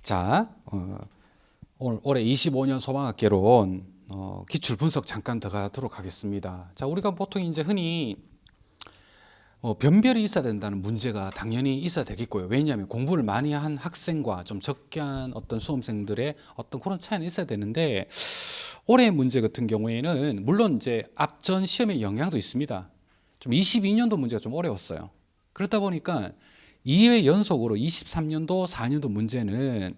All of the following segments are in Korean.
자, 올해 25년 소방학개론 기출 분석 잠깐 들어가도록 하겠습니다. 자, 우리가 보통 이제 흔히 변별이 있어야 된다는 문제가 당연히 있어야 되겠고요. 왜냐하면 공부를 많이 한 학생과 좀 적게 한 어떤 수험생들의 어떤 그런 차이는 있어야 되는데, 올해 문제 같은 경우에는 물론 이제 앞전 시험의 영향도 있습니다. 좀 22년도 문제가 좀 어려웠어요. 그렇다 보니까 2회 연속으로 23년도 4년도 문제는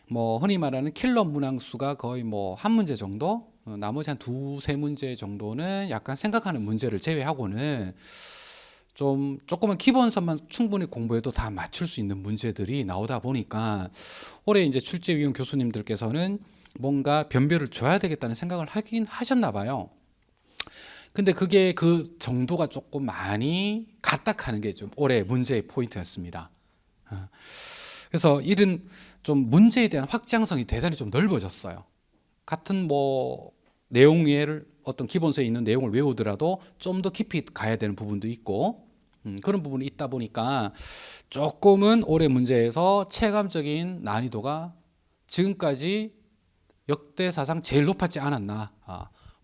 뭐 흔히 말하는 킬러 문항수가 거의 뭐 한 문제 정도, 나머지 한 두세 문제 정도는 약간 생각하는 문제를 제외하고는 조금은 기본선만 충분히 공부해도 다 맞출 수 있는 문제들이 나오다 보니까 올해 이제 출제위원 교수님들께서는 뭔가 변별을 줘야 되겠다는 생각을 하긴 하셨나 봐요. 근데 그게 그 정도가 조금 많이 가딱하는 게 좀 올해 문제의 포인트였습니다. 그래서 이런 좀 문제에 대한 확장성이 대단히 좀 넓어졌어요. 같은 뭐 내용을 어떤 기본서에 있는 내용을 외우더라도 좀 더 깊이 가야 되는 부분도 있고, 그런 부분이 있다 보니까 조금은 올해 문제에서 체감적인 난이도가 지금까지 역대 사상 제일 높았지 않았나,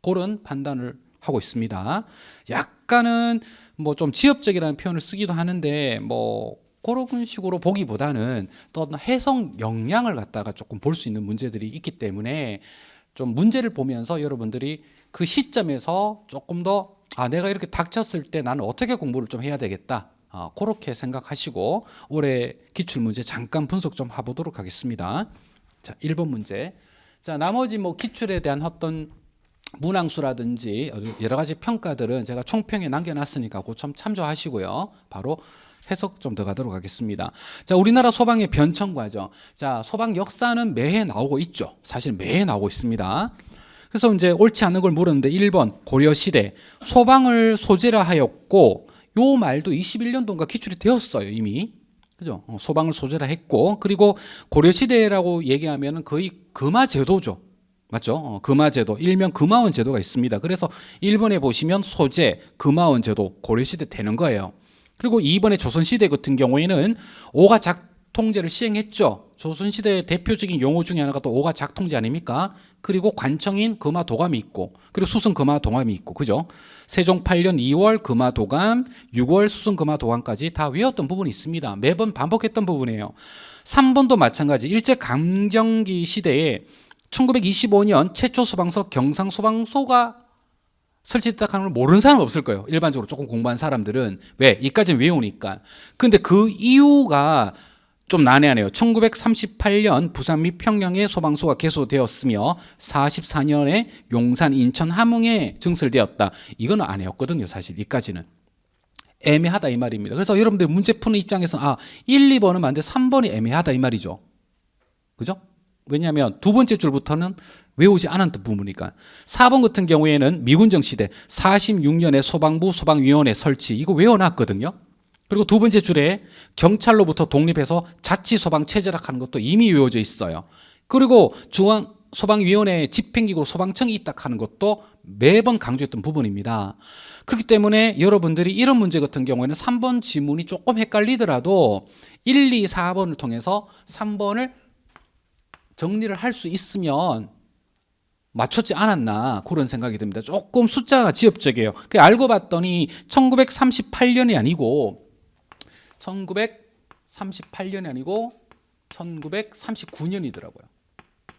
그런 판단을 하고 있습니다. 약간은 뭐 좀 지엽적이라는 표현을 쓰기도 하는데, 뭐 그런 식으로 보기보다는 또 어떤 해석 역량을 갖다가 조금 볼 수 있는 문제들이 있기 때문에 좀 문제를 보면서 여러분들이 그 시점에서 조금 더 내가 이렇게 닥쳤을 때 나는 어떻게 공부를 좀 해야 되겠다, 그렇게 생각하시고 올해 기출문제 잠깐 분석 좀 해보도록 하겠습니다. 자, 1번 문제. 자, 나머지 뭐 기출에 대한 어떤 문항수라든지 여러 가지 평가들은 제가 총평에 남겨놨으니까 그거 좀 참조하시고요. 바로 해석 좀 더 가도록 하겠습니다. 자, 우리나라 소방의 변천 과정. 자, 소방 역사는 매해 나오고 있죠. 사실 매해 나오고 있습니다. 그래서 이제 옳지 않은 걸 물었는데 1번 고려시대 소방을 소재라 하였고, 요 말도 21년도인가 기출이 되었어요, 이미. 그죠? 소방을 소재라 했고, 그리고 고려시대라고 얘기하면 거의 금화제도죠. 맞죠? 금화제도, 일명 금화원 제도가 있습니다. 그래서 1번에 보시면 소재, 금화원 제도, 고려시대 되는 거예요. 그리고 2번에 조선시대 같은 경우에는 오가 작통제를 시행했죠. 조선시대의 대표적인 용어 중에 하나가 또 오가 작통제 아닙니까? 그리고 관청인 금화도감이 있고, 그리고 수성 금화도감이 있고, 그죠? 세종 8년 2월 금화도감, 6월 수성 금화도감까지 다 외웠던 부분이 있습니다. 매번 반복했던 부분이에요. 3번도 마찬가지. 일제강점기 시대에 1925년 최초 소방서 경상소방소가 설치됐다는 걸 모르는 사람은 없을 거예요. 일반적으로 조금 공부한 사람들은. 왜? 이까지는 외우니까. 근데 그 이유가 좀 난해하네요. 1938년 부산 및 평양에 소방소가 개소되었으며 44년에 용산, 인천, 함흥에 증설되었다. 이건 안 외웠거든요, 사실. 이까지는. 애매하다 이 말입니다. 그래서 여러분들 문제 푸는 입장에서는 1, 2번은 맞는데 3번이 애매하다 이 말이죠. 그죠? 왜냐하면 두 번째 줄부터는 외우지 않았던 부분이니까. 4번 같은 경우에는 미군정 시대 46년에 소방부 소방위원회 설치, 이거 외워놨거든요. 그리고 두 번째 줄에 경찰로부터 독립해서 자치소방체제라 하는 것도 이미 외워져 있어요. 그리고 중앙소방위원회 집행기구 소방청이 있다 하는 것도 매번 강조했던 부분입니다. 그렇기 때문에 여러분들이 이런 문제 같은 경우에는 3번 지문이 조금 헷갈리더라도 1, 2, 4번을 통해서 3번을 정리를 할 수 있으면 맞췄지 않았나, 그런 생각이 듭니다. 조금 숫자가 지엽적이에요. 알고 봤더니 1938년이 아니고 1939년이더라고요.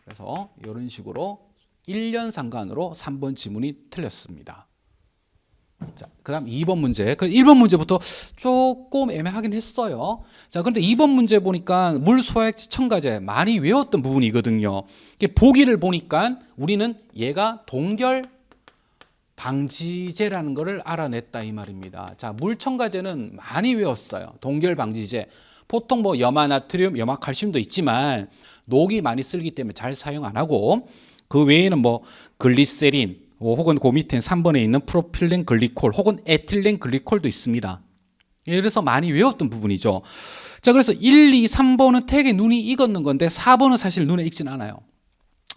그래서 이런 식으로 1년 상관으로 3번 지문이 틀렸습니다. 자, 그다음 2번 문제. 1번 문제부터 조금 애매하긴 했어요. 자, 그런데 2번 문제 보니까 물소액 첨가제 많이 외웠던 부분이거든요. 보기를 보니까 우리는 얘가 동결 방지제라는 것을 알아냈다 이 말입니다. 자, 물 첨가제는 많이 외웠어요. 동결 방지제. 보통 뭐 염화나트륨, 염화칼슘도 있지만 녹이 많이 쓸기 때문에 잘 사용 안 하고, 그 외에는 뭐 글리세린 혹은 그 밑에 3번에 있는 프로필렌 글리콜 혹은 에틸렌 글리콜도 있습니다. 그래서 많이 외웠던 부분이죠. 자, 그래서 1, 2, 3번은 되게 눈이 익었는 건데 4번은 사실 눈에 익진 않아요.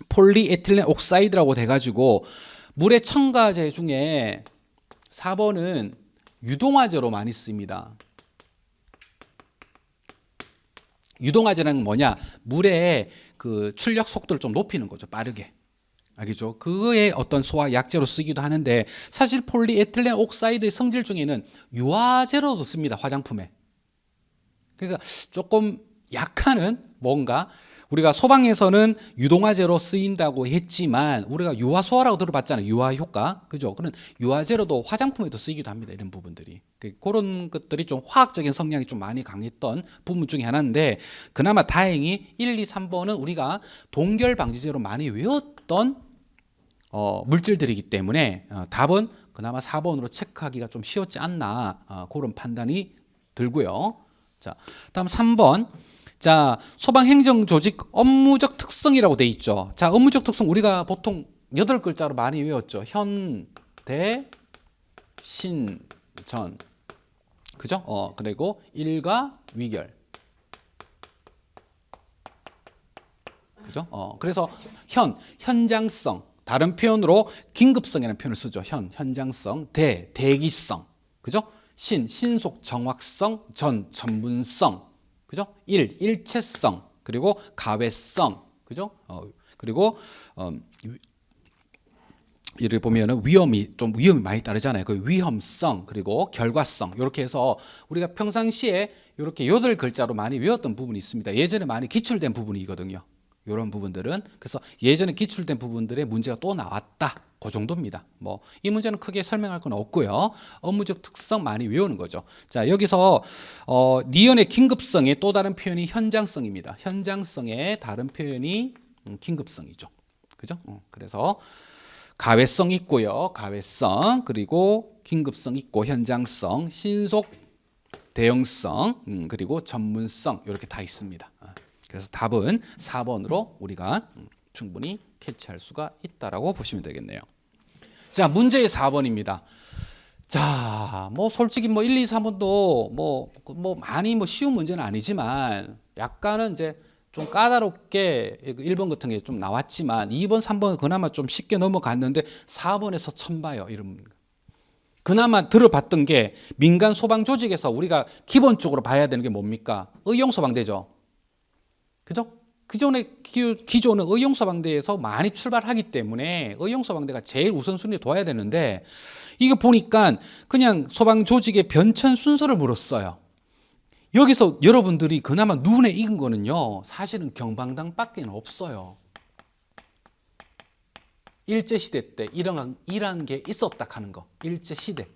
폴리에틸렌 옥사이드라고 돼가지고 물의 첨가제 중에 4번은 유동화제로 많이 씁니다. 유동화제는 뭐냐? 물의 그 출력 속도를 좀 높이는 거죠. 빠르게. 알겠죠? 그의 어떤 소화 약재로 쓰기도 하는데 사실 폴리에틸렌 옥사이드의 성질 중에는 유화제로도 씁니다. 화장품에. 그러니까 조금 약하는 뭔가 우리가 소방에서는 유동화제로 쓰인다고 했지만 우리가 유화소화라고 들어봤잖아요. 유화 효과. 그죠? 그런 유화제로도 화장품에도 쓰이기도 합니다. 이런 부분들이. 그런 것들이 좀 화학적인 성향이 좀 많이 강했던 부분 중에 하나인데 그나마 다행히 1, 2, 3번은 우리가 동결 방지제로 많이 외웠던 물질들이기 때문에 답은 그나마 4번으로 체크하기가 좀 쉬웠지 않나 그런 판단이 들고요. 자, 다음 3번. 자, 소방행정조직 업무적 특성이라고 돼 있죠. 자, 업무적 특성 우리가 보통 8글자로 많이 외웠죠. 현, 대, 신, 전. 그죠? 그리고 일과 위결. 그죠? 그래서 현장성. 다른 표현으로 긴급성이라는 표현을 쓰죠. 현장성. 대기성. 그죠? 신속 정확성. 전문성. 그죠? 일체성. 그리고 가외성. 그죠? 그리고 이를 보면은 위험이 많이 따르잖아요. 그 위험성 그리고 결과성 이렇게 해서 우리가 평상시에 이렇게 8글자로 많이 외웠던 부분이 있습니다. 예전에 많이 기출된 부분이거든요. 이런 부분들은 그래서 예전에 기출된 부분들의 문제가 또 나왔다. 그 정도입니다. 뭐 이 문제는 크게 설명할 건 없고요. 업무적 특성 많이 외우는 거죠. 자, 여기서 니은의 긴급성의 또 다른 표현이 현장성입니다. 현장성의 다른 표현이 긴급성이죠. 그죠? 그래서 가외성 있고요. 가외성 그리고 긴급성 있고 현장성, 신속 대응성 그리고 전문성 이렇게 다 있습니다. 그래서 답은 4번으로 우리가 충분히 캐치할 수가 있다라고 보시면 되겠네요. 자, 문제의 4번입니다. 자, 뭐 솔직히 뭐 1, 2, 3번도 뭐 많이 쉬운 문제는 아니지만 약간은 이제 좀 까다롭게 1번 같은 게 좀 나왔지만 2번, 3번은 그나마 좀 쉽게 넘어갔는데 4번에서 처음 봐요. 이런 그나마 들어봤던 게 민간 소방 조직에서 우리가 기본적으로 봐야 되는 게 뭡니까? 의용 소방대죠. 그죠? 기존의 기조는 의용 소방대에서 많이 출발하기 때문에 의용 소방대가 제일 우선순위에 둬야 되는데 이거 보니까 그냥 소방 조직의 변천 순서를 물었어요. 여기서 여러분들이 그나마 눈에 익은 거는요, 사실은 경방당밖에 없어요. 일제시대 때 이런 게 있었다 하는 거. 일제시대.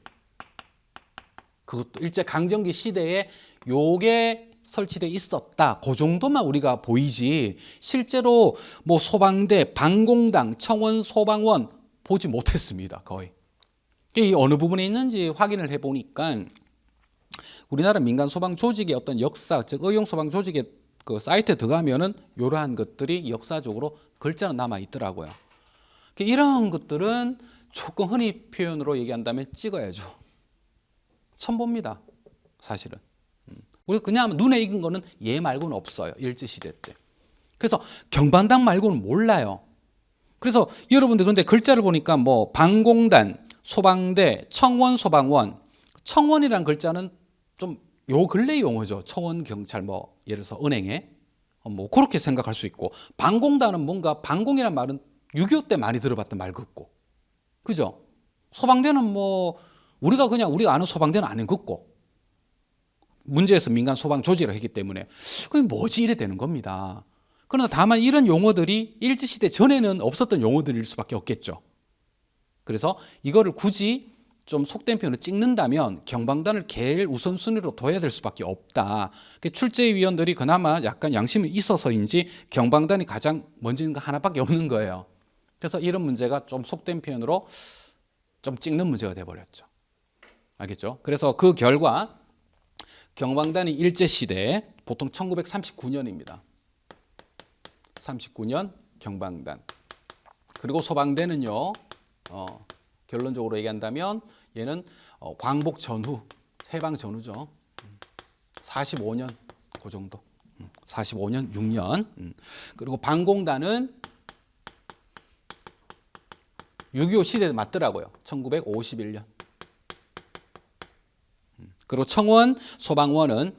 그것도 일제강점기 시대에 요게 설치돼 있었다. 그 정도만 우리가 보이지 실제로 뭐 소방대, 방공당, 청원, 소방원 보지 못했습니다. 거의. 이 어느 부분에 있는지 확인을 해보니까 우리나라 민간 소방 조직의 어떤 역사, 즉 의용 소방 조직의 그 사이트에 들어가면은 이러한 것들이 역사적으로 글자로 남아 있더라고요. 이런 것들은 조금 흔히 표현으로 얘기한다면 찍어야죠. 처음 봅니다. 사실은. 우리가 그냥 눈에 익은 거는 얘 말고는 없어요. 일제시대 때. 그래서 경방당 말고는 몰라요. 그래서 여러분들 근데 글자를 보니까 뭐 방공단, 소방대, 청원, 소방원. 청원이라는 글자는 좀 요 근래 용어죠. 청원, 경찰, 뭐 예를 들어서 은행에 뭐 그렇게 생각할 수 있고 방공단은 뭔가 방공이라는 말은 6.25 때 많이 들어봤던 말 같고, 그죠? 소방대는 뭐 우리가 아는 소방대는 아닌 것고 문제에서 민간 소방 조직을 했기 때문에 그게 뭐지 이래 되는 겁니다. 그러나 다만 이런 용어들이 일제시대 전에는 없었던 용어들일 수밖에 없겠죠. 그래서 이거를 굳이 좀 속된 표현을 찍는다면 경방단을 제일 우선순위로 둬야 될 수밖에 없다. 출제위원들이 그나마 약간 양심이 있어서인지 경방단이 가장 먼저 있는 거 하나밖에 없는 거예요. 그래서 이런 문제가 좀 속된 표현으로 좀 찍는 문제가 돼버렸죠. 알겠죠? 그래서 그 결과 경방단이 일제시대 보통 1939년입니다. 39년 경방단. 그리고 소방대는요. 결론적으로 얘기한다면 얘는 광복 전후, 해방 전후죠. 45년 그 정도. 45년, 6년. 그리고 방공단은 6.25 시대에 맞더라고요. 1951년. 그리고 청원, 소방원은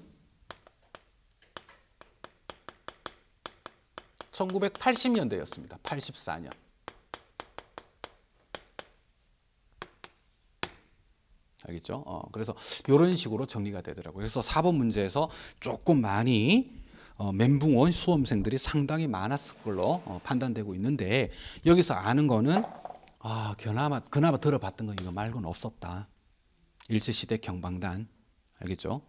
1980년대였습니다. 84년. 알겠죠? 그래서 이런 식으로 정리가 되더라고요. 그래서 4번 문제에서 조금 많이 멘붕 온 수험생들이 상당히 많았을 걸로 판단되고 있는데, 여기서 아는 거는 그나마 들어봤던 건 이거 말고는 없었다. 일제시대 경방단. 알겠죠?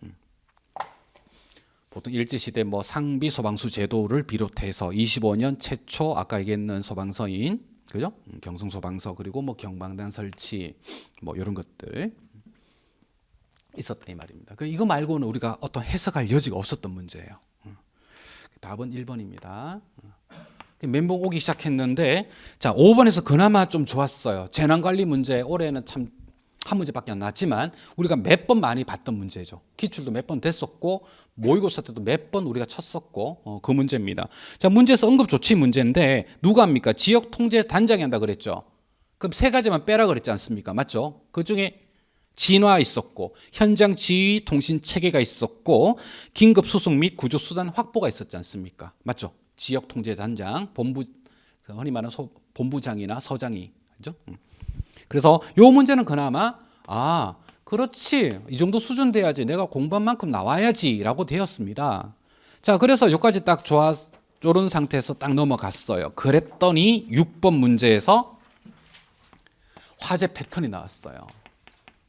보통 일제시대 뭐 상비 소방수 제도를 비롯해서 25년 최초 아까 얘기했는 소방서인, 그죠? 경성 소방서, 그리고 뭐 경방단 설치, 뭐 이런 것들 있었다 이 말입니다. 이거 말고는 우리가 어떤 해석할 여지가 없었던 문제예요. 답은 1번입니다. 멘붕 오기 시작했는데, 자 5번에서 그나마 좀 좋았어요. 재난관리 문제 올해는 참 한 문제밖에 안 나왔지만 우리가 몇 번 많이 봤던 문제죠. 기출도 몇 번 됐었고 모의고사 때도 몇 번 우리가 쳤었고 그 문제입니다. 자 문제에서 응급조치 문제인데 누가 합니까? 지역통제단장이 한다 그랬죠. 그럼 세 가지만 빼라 그랬지 않습니까? 맞죠? 그중에 진화 있었고 현장 지휘 통신 체계가 있었고 긴급 수송 및 구조 수단 확보가 있었지 않습니까? 맞죠? 지역 통제단장, 본부, 흔히 말하는 본부장이나 서장이, 그죠? 그래서 요 문제는 그나마 그렇지, 이 정도 수준 돼야지, 내가 공부한 만큼 나와야지라고 되었습니다. 자, 그래서 여기까지 딱 이런 상태에서 딱 넘어갔어요. 그랬더니 6번 문제에서 화제 패턴이 나왔어요.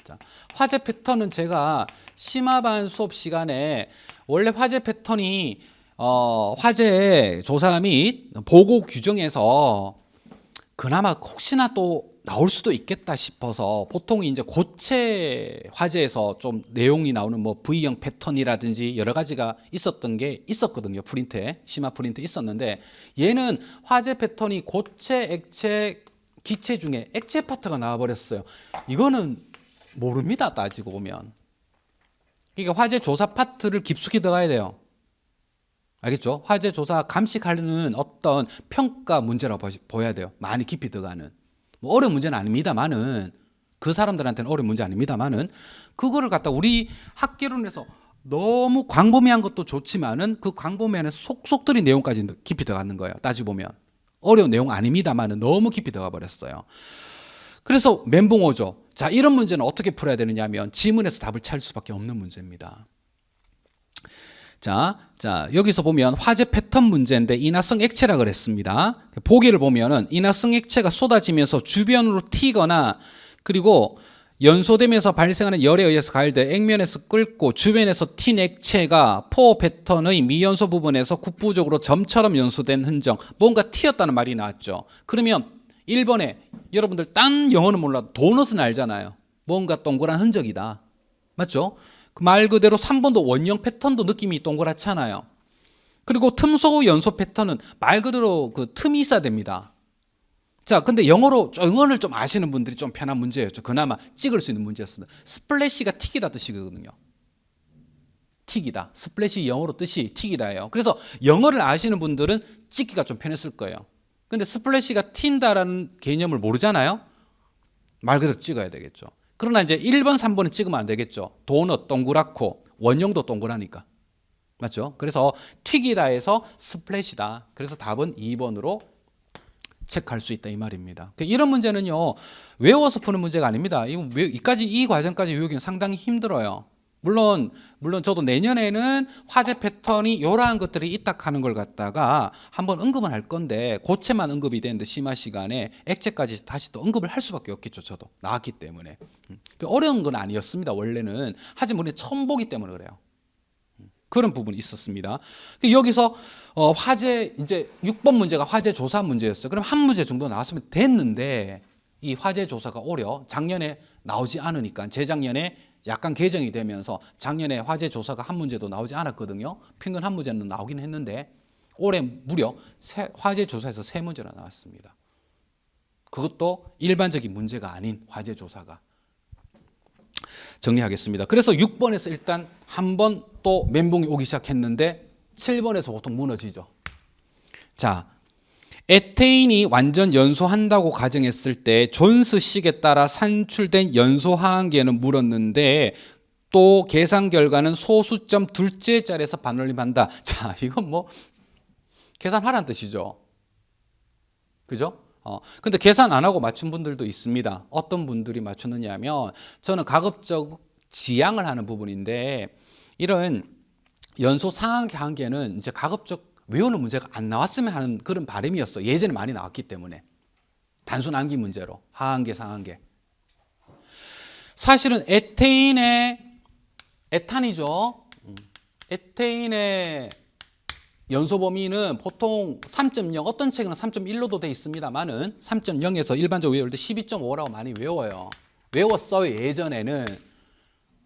자, 화제 패턴은 제가 심화반 수업 시간에 원래 화제 패턴이 화재 조사 및 보고 규정에서 그나마 혹시나 또 나올 수도 있겠다 싶어서 보통 이제 고체 화재에서 좀 내용이 나오는 뭐 V형 패턴이라든지 여러 가지가 있었던 게 있었거든요. 프린트에, 심화 프린트 있었는데, 얘는 화재 패턴이 고체, 액체, 기체 중에 액체 파트가 나와버렸어요. 이거는 모릅니다, 따지고 보면. 그러니까 화재 조사 파트를 깊숙이 들어가야 돼요. 알겠죠? 화재 조사 감식하는 어떤 평가 문제라고 보여야 돼요. 많이 깊이 들어가는. 뭐 어려운 문제는 아닙니다만은, 그 사람들한테는 어려운 문제 아닙니다만은, 그거를 갖다 우리 학계론에서 너무 광범위한 것도 좋지만은 그 광범위한에서 속속들이 내용까지 깊이 들어가는 거예요. 따지고 보면. 어려운 내용 아닙니다만은 너무 깊이 들어가 버렸어요. 그래서 멘붕 오죠. 자, 이런 문제는 어떻게 풀어야 되느냐 하면 지문에서 답을 찾을 수밖에 없는 문제입니다. 자, 여기서 보면 화재 패턴 문제인데 인화성 액체라 그랬습니다. 보기를 보면은 인화성 액체가 쏟아지면서 주변으로 튀거나, 그리고 연소되면서 발생하는 열에 의해서 가열돼 액면에서 끓고 주변에서 튄 액체가 포 패턴의 미연소 부분에서 국부적으로 점처럼 연소된 흔적, 뭔가 튀었다는 말이 나왔죠. 그러면 1번에 여러분들 딴 영어는 몰라도 도넛은 알잖아요. 뭔가 동그란 흔적이다. 맞죠? 그 말 그대로 3번도 원형 패턴도 느낌이 동그랗잖아요. 그리고 틈소 연소 패턴은 말 그대로 그 틈이 있어야 됩니다. 자, 근데 영어를 좀 아시는 분들이 좀 편한 문제였죠. 그나마 찍을 수 있는 문제였습니다. 스플래시가 튀기다 뜻이거든요. 튀기다. 스플래시 영어로 뜻이 튀기다예요. 그래서 영어를 아시는 분들은 찍기가 좀 편했을 거예요. 근데 스플래시가 튄다라는 개념을 모르잖아요. 말 그대로 찍어야 되겠죠. 그러나 이제 1번, 3번은 찍으면 안 되겠죠. 도넛 동그랗고 원형도 동그라니까. 맞죠? 그래서 튀기다에서 스플래시다. 그래서 답은 2번으로 체크할 수 있다 이 말입니다. 이런 문제는요, 외워서 푸는 문제가 아닙니다. 이 과정까지 외우기는 상당히 힘들어요. 물론 저도 내년에는 화재 패턴이 이러한 것들이 있다 하는 걸 갖다가 한번 언급을 할 건데, 고체만 언급이 되는데 심화 시간에 액체까지 다시 또 언급을 할 수밖에 없겠죠. 저도 나왔기 때문에. 어려운 건 아니었습니다, 원래는. 하지만 우리 처음 보기 때문에 그래요. 그런 부분이 있었습니다. 여기서 화재, 이제 6번 문제가 화재 조사 문제였어요. 그럼 한 문제 정도 나왔으면 됐는데, 이 화재 조사가 올해 작년에 나오지 않으니까, 재작년에 약간 개정이 되면서 작년에 화재 조사가 한 문제도 나오지 않았거든요. 평균 한 문제는 나오긴 했는데 올해 무려 화재 조사에서 3문제나 나왔습니다. 그것도 일반적인 문제가 아닌 화재 조사가. 정리하겠습니다. 그래서 6번에서 일단 한 번 또 멘붕이 오기 시작했는데 7번에서 보통 무너지죠. 자, 에테인이 완전 연소한다고 가정했을 때 존스식에 따라 산출된 연소 화학계는 물었는데, 또 계산 결과는 소수점 둘째 자리에서 반올림한다. 자, 이건 뭐 계산하라는 뜻이죠. 그죠? 근데 계산 안 하고 맞춘 분들도 있습니다. 어떤 분들이 맞췄느냐 하면 저는 가급적 지양을 하는 부분인데 이런 연소 상한계 한계는 이제 가급적 외우는 문제가 안 나왔으면 하는 그런 바람이었어요. 예전에 많이 나왔기 때문에. 단순 암기 문제로 하한계 상한계. 사실은 에탄이죠. 에테인의 연소 범위는 보통 3.0, 어떤 책은 3.1로도 돼 있습니다만은 3.0에서 일반적으로 외울 때 12.5라고 많이 외워요. 외웠어요, 예전에는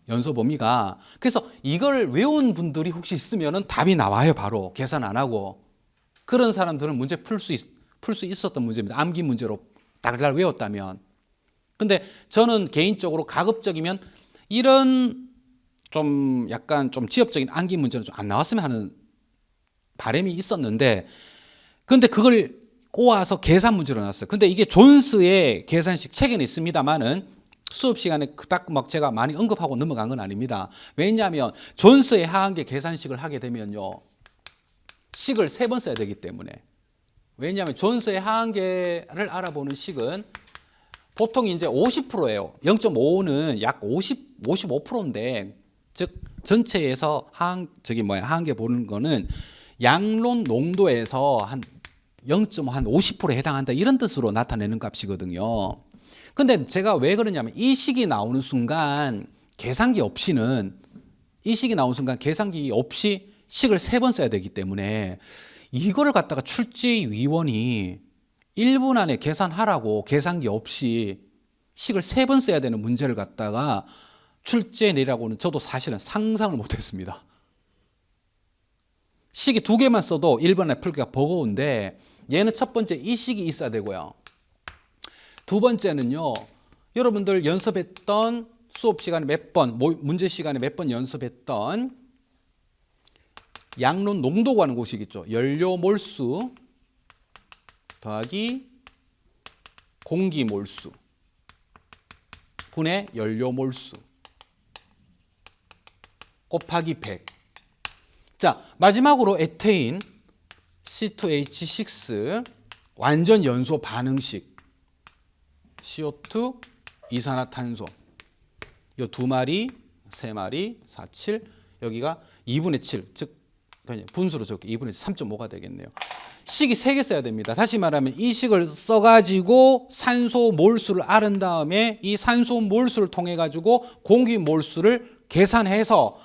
연소 범위가. 그래서 이걸 외운 분들이 혹시 있으면은 답이 나와요, 바로. 계산 안 하고. 그런 사람들은 문제 풀 수 있었던 문제입니다. 암기 문제로 달달 외웠다면. 근데 저는 개인적으로 가급적이면 이런 좀 약간 좀 지엽적인 암기 문제는 좀 안 나왔으면 하는 바람이 있었는데, 근데 그걸 꼬아서 계산 문제로 놨어요. 근데 이게 존스의 계산식 책에는 있습니다만은 수업 시간에 그닥 막 제가 많이 언급하고 넘어간 건 아닙니다. 왜냐하면 존스의 하한계 계산식을 하게 되면요, 식을 3번 써야 되기 때문에. 왜냐하면 존스의 하한계를 알아보는 식은 보통 이제 50%예요. 0.5는 약 55%인데, 즉 전체에서 하한계 보는 거는 양론 농도에서 한 0.5, 한 50%에 해당한다, 이런 뜻으로 나타내는 값이거든요. 근데 제가 왜 그러냐면 이 식이 나오는 순간 계산기 없이 식을 3번 써야 되기 때문에 이거를 갖다가 출제위원이 1분 안에 계산하라고 계산기 없이 식을 3번 써야 되는 문제를 갖다가 출제 내라고는 저도 사실은 상상을 못했습니다. 식이 2개만 써도 1분 안에 풀기가 버거운데 얘는 첫 번째 이 식이 있어야 되고요. 두 번째는요, 여러분들 연습했던 수업 시간에 몇 번, 문제 시간에 몇 번 연습했던 양론 농도가 하는 곳이 있죠. 연료 몰수 더하기 공기 몰수 분의 연료 몰수 곱하기 100. 자, 마지막으로 에테인 C2H6 완전 연소 반응식 CO2 이산화탄소 이 2마리, 3마리, 4, 7 여기가 2분의 7, 즉 분수로 적게 2분의 3.5가 되겠네요. 식이 3개 써야 됩니다. 다시 말하면 이 식을 써가지고 산소 몰수를 앓은 다음에 이 산소 몰수를 통해 가지고 공기 몰수를 계산해서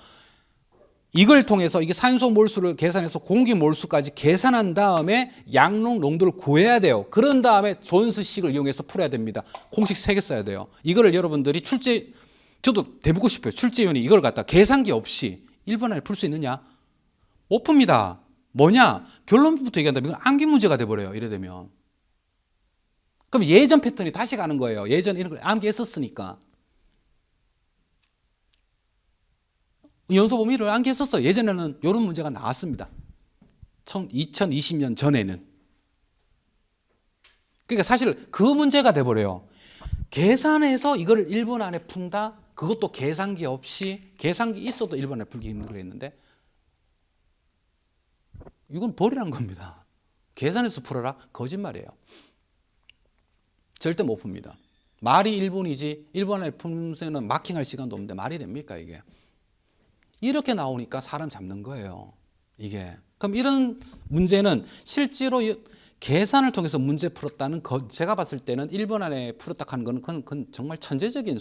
이걸 통해서 이게 산소 몰수를 계산해서 공기 몰수까지 계산한 다음에 양론 농도를 구해야 돼요. 그런 다음에 존스식을 이용해서 풀어야 됩니다. 공식 3개 써야 돼요. 이거를 여러분들이 저도 대묻고 싶어요. 출제위원이 이걸 갖다 계산기 없이 1분 안에 풀 수 있느냐? 못 풉니다. 뭐냐? 결론부터 얘기한다면 이건 암기 문제가 돼버려요. 이래 되면. 그럼 예전 패턴이 다시 가는 거예요. 예전 이런 걸 암기했었으니까. 연소 범위를 암기했었어요. 예전에는 이런 문제가 나왔습니다. 2020년 전에는. 그러니까 사실 그 문제가 돼버려요. 계산해서 이걸 1분 안에 푼다? 그것도 계산기 없이, 계산기 있어도 1분 안에 풀기 힘들게 했는데 이건 버리라는 겁니다. 계산해서 풀어라? 거짓말이에요. 절대 못 풉니다. 말이 1분이지 1분 안에 풀면은 마킹할 시간도 없는데 말이 됩니까 이게? 이렇게 나오니까 사람 잡는 거예요. 이게. 그럼 이런 문제는 실제로 계산을 통해서 문제 풀었다는 제가 봤을 때는 1분 안에 풀었다 하는 건 그건 정말 천재적인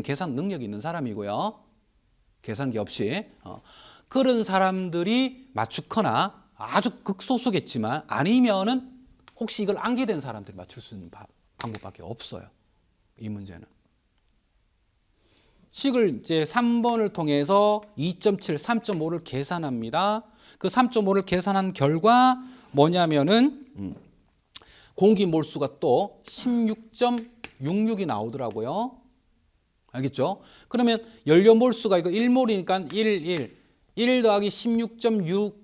계산 능력이 있는 사람이고요. 계산기 없이. 그런 사람들이 맞추거나 아주 극소수겠지만 아니면은 혹시 이걸 암기된 사람들이 맞출 수 있는 방법밖에 없어요. 이 문제는. 식을 이제 3번을 통해서 2.7, 3.5를 계산합니다. 그 3.5를 계산한 결과 뭐냐면은 공기 몰수가 또 16.66이 나오더라고요. 알겠죠? 그러면 연료 몰수가 이거 1몰이니까 1 더하기 16.6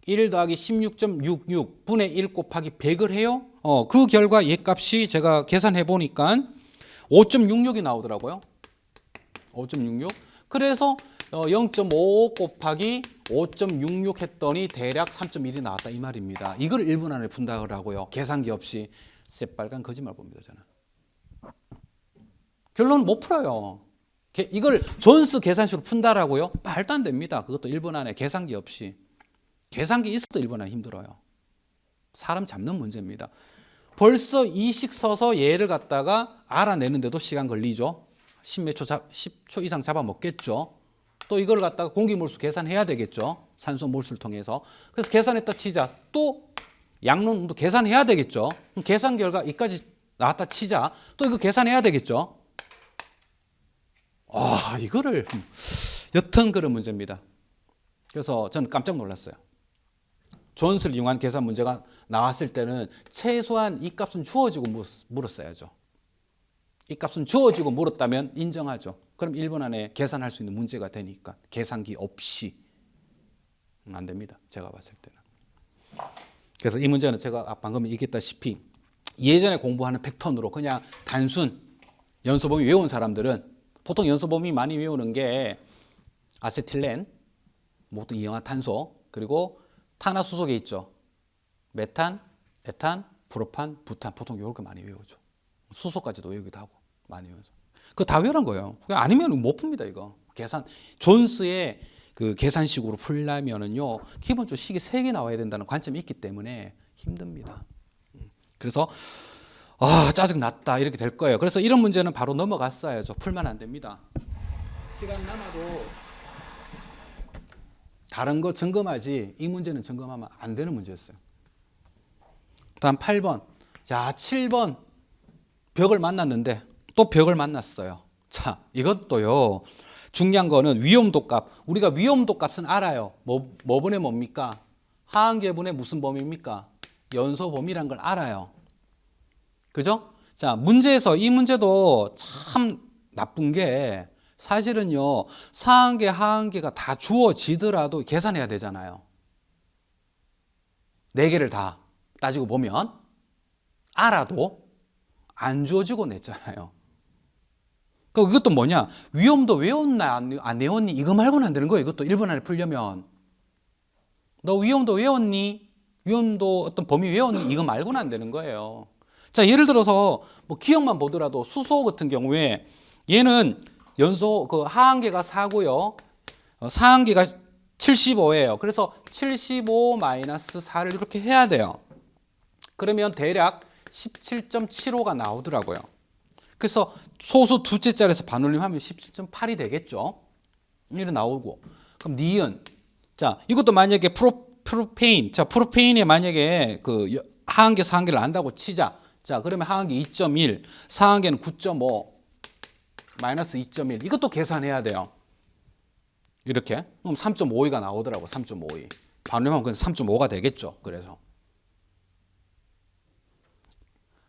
1 더하기 16.66 분의 1 곱하기 100을 해요. 그 결과 얘 값이 제가 계산해 보니까 5.66이 나오더라고요. 5.66. 그래서 0.5 곱하기 5.66 했더니 대략 3.1이 나왔다 이 말입니다. 이걸 1분 안에 푼다 그러고요. 계산기 없이 새빨간 거짓말 봅니다 저는. 결론은 못 풀어요. 이걸 존스 계산식으로 푼다라고요? 말도 안 됩니다. 그것도 1분 안에 계산기 없이. 계산기 있어도 1분 안에 힘들어요. 사람 잡는 문제입니다. 벌써 이 식 써서 얘를 갖다가 알아내는데도 시간 걸리죠. 10초 이상 잡아먹겠죠. 또 이걸 갖다가 공기몰수 계산해야 되겠죠. 산소 몰수를 통해서. 그래서 계산했다 치자. 또 양론도 계산해야 되겠죠. 그럼 계산 결과 이까지 나왔다 치자. 또 이거 계산해야 되겠죠. 이거를 여튼 그런 문제입니다. 그래서 저는 깜짝 놀랐어요. 존스를 이용한 계산 문제가 나왔을 때는 최소한 이 값은 주어지고 물었어야죠. 이 값은 주어지고 물었다면 인정하죠. 그럼 1분 안에 계산할 수 있는 문제가 되니까 계산기 없이 안 됩니다. 제가 봤을 때는. 그래서 이 문제는 제가 방금 얘기했다시피 예전에 공부하는 패턴으로 그냥 단순 연소범위 외운 사람들은 보통 연소범위 많이 외우는 게 아세틸렌, 또 이氧화탄소, 그리고 탄화수소계 있죠. 메탄, 에탄, 프로판, 부탄 보통 이렇게 많이 외우죠. 수소까지도 외우기도 하고 많이 외워서. 그거 다 외우란 거예요. 아니면 못 풉니다 이거. 계산 존스의 그 계산식으로 풀려면은요 기본적으로 식이 3개 나와야 된다는 관점이 있기 때문에 힘듭니다. 그래서 짜증 났다 이렇게 될 거예요. 그래서 이런 문제는 바로 넘어갔어야죠. 풀면 안 됩니다. 시간 남아도 다른 거 점검하지 이 문제는 점검하면 안 되는 문제였어요. 다음 8번. 자, 7번 벽을 만났는데 또 벽을 만났어요. 자, 이것도요. 중요한 거는 위험도 값. 우리가 위험도 값은 알아요. 뭐 분의 뭡니까? 하한계분의 무슨 범위입니까? 연소 범위란 걸 알아요. 그죠? 자, 문제에서 이 문제도 참 나쁜 게 사실은요. 상한계, 하한계가 다 주어지더라도 계산해야 되잖아요. 4개를 다 따지고 보면 알아도 안 주어지고 냈잖아요. 이것도 뭐냐? 위험도 외웠나 안 외웠니? 이거 말고는 안 되는 거예요. 이것도 1분 안에 풀려면. 너 위험도 외웠니? 위험도 어떤 범위 외웠니? 이거 말고는 안 되는 거예요. 자, 예를 들어서 뭐 기억만 보더라도 수소 같은 경우에 얘는 연소 그 하한계가 4고요. 상한계가 75예요. 그래서 75 마이너스 4를 이렇게 해야 돼요. 그러면 대략 17.75가 나오더라고요. 그래서 소수 두째 자리에서 반올림하면 17.8이 되겠죠. 이래 나오고. 그럼 니은. 자, 이것도 만약에 프로페인. 자, 프로페인이 만약에 그 하한계 상한계를 안다고 치자. 자, 그러면 하한계 2.1, 상한계는 9.5, 마이너스 2.1. 이것도 계산해야 돼요. 이렇게. 그럼 3.52가 나오더라고. 3.52. 반올림하면 그냥 3.5가 되겠죠. 그래서.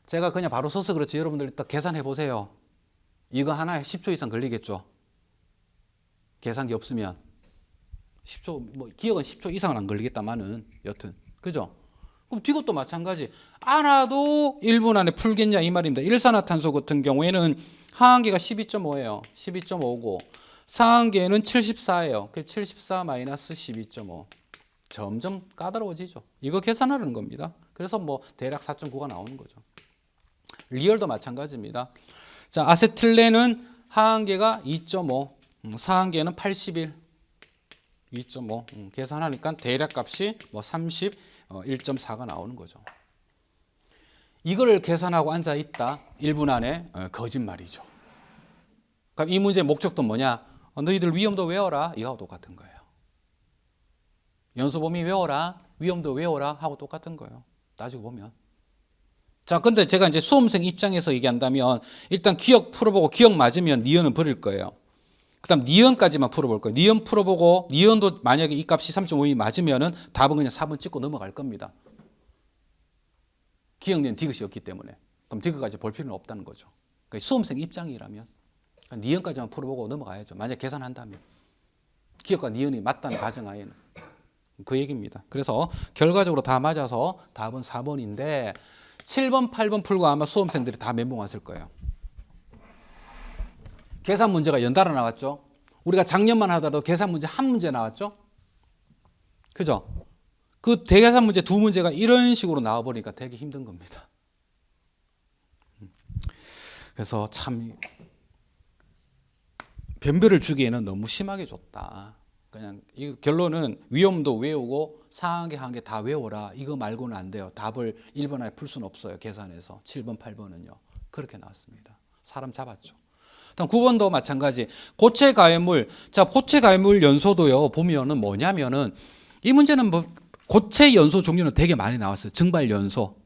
제가 그냥 바로 써서 그렇지 여러분들 일단 계산해 보세요. 이거 하나에 10초 이상 걸리겠죠. 계산기 없으면 10초 뭐 기억은 10초 이상은 안 걸리겠다마는 여튼 그죠? 그럼 이것도 마찬가지. 알아도 1분 안에 풀겠냐 이 말입니다. 일산화탄소 같은 경우에는 하한계가 12.5예요. 12.5고 상한계는 74예요. 74 마이너스 12.5. 점점 까다로워지죠. 이거 계산하는 겁니다. 그래서 뭐 대략 4.9가 나오는 거죠. 리얼도 마찬가지입니다. 자, 아세틸렌은 하한계가 2.5, 상한계는 81, 2.5. 계산하니까 대략 값이 뭐 31.4가 나오는 거죠. 이걸 계산하고 앉아 있다 1분 안에 거짓말이죠. 그럼 이 문제의 목적도 뭐냐? 너희들 위험도 외워라. 이거하고 똑같은 거예요. 연소범위 외워라. 위험도 외워라 하고 똑같은 거예요. 따지고 보면. 자, 근데 제가 이제 수험생 입장에서 얘기한다면 일단 기억 풀어보고 기억 맞으면 니은은 버릴 거예요. 그 다음 니은까지만 풀어볼 거예요. 니은 풀어보고 니은도 만약에 이 값이 3.5이 맞으면은 답은 그냥 4번 찍고 넘어갈 겁니다. 기억니은 디귿이 없기 때문에. 그럼 디귿까지 볼 필요는 없다는 거죠. 그러니까 수험생 입장이라면 니은까지만 풀어보고 넘어가야죠. 만약 계산한다면. 기억과 니은이 맞다는 가정하에는. 그 얘기입니다. 그래서 결과적으로 다 맞아서 답은 4번인데 7번, 8번 풀고 아마 수험생들이 다 멘붕 왔을 거예요. 계산 문제가 연달아 나왔죠. 우리가 작년만 하더라도 계산 문제 한 문제 나왔죠? 그죠? 그 대계산 문제 두 문제가 이런 식으로 나와버리니까 되게 힘든 겁니다. 그래서 참 변별을 주기에는 너무 심하게 줬다. 그냥 이 결론은 위험도 외우고 상하게 한 게 다 외워라. 이거 말고는 안 돼요. 답을 1번 안에 풀 수는 없어요. 계산해서. 7번, 8번은요. 그렇게 나왔습니다. 사람 잡았죠. 다음 9번도 마찬가지. 고체 가해물. 자, 고체 가해물 연소도요. 보면은 뭐냐면은 이 문제는 뭐 고체 연소 종류는 되게 많이 나왔어요. 증발 연소.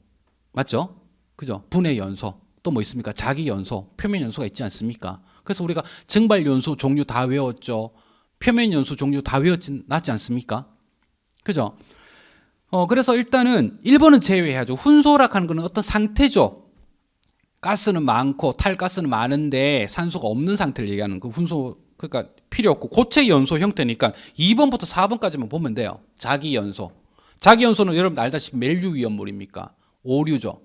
맞죠? 그죠? 분해 연소. 또 뭐 있습니까? 자기 연소, 표면 연소가 있지 않습니까? 그래서 우리가 증발 연소 종류 다 외웠죠. 표면 연소 종류 다 외웠지 낫지 않습니까? 그죠? 그래서 일단은 1번은 제외해야죠. 훈소라고 하는 것은 어떤 상태죠. 가스는 많고 탈가스는 많은데 산소가 없는 상태를 얘기하는 그 훈소, 그러니까 필요 없고 고체 연소 형태니까 2번부터 4번까지만 보면 돼요. 자기 연소. 자기 연소는 여러분 알다시피 멜류 위험물입니까? 오류죠.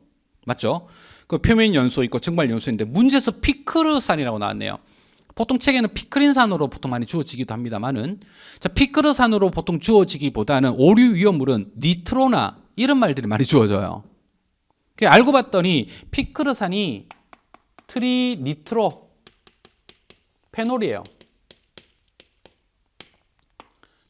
맞죠? 그 표면 연소 있고 증발 연소인데 문제에서 피크르산이라고 나왔네요. 보통 책에는 피크린산으로 보통 많이 주어지기도 합니다만은, 자, 피크르산으로 보통 주어지기보다는 오류 위험물은 니트로나 이런 말들이 많이 주어져요. 알고 봤더니 피크르산이 트리니트로 페놀이에요.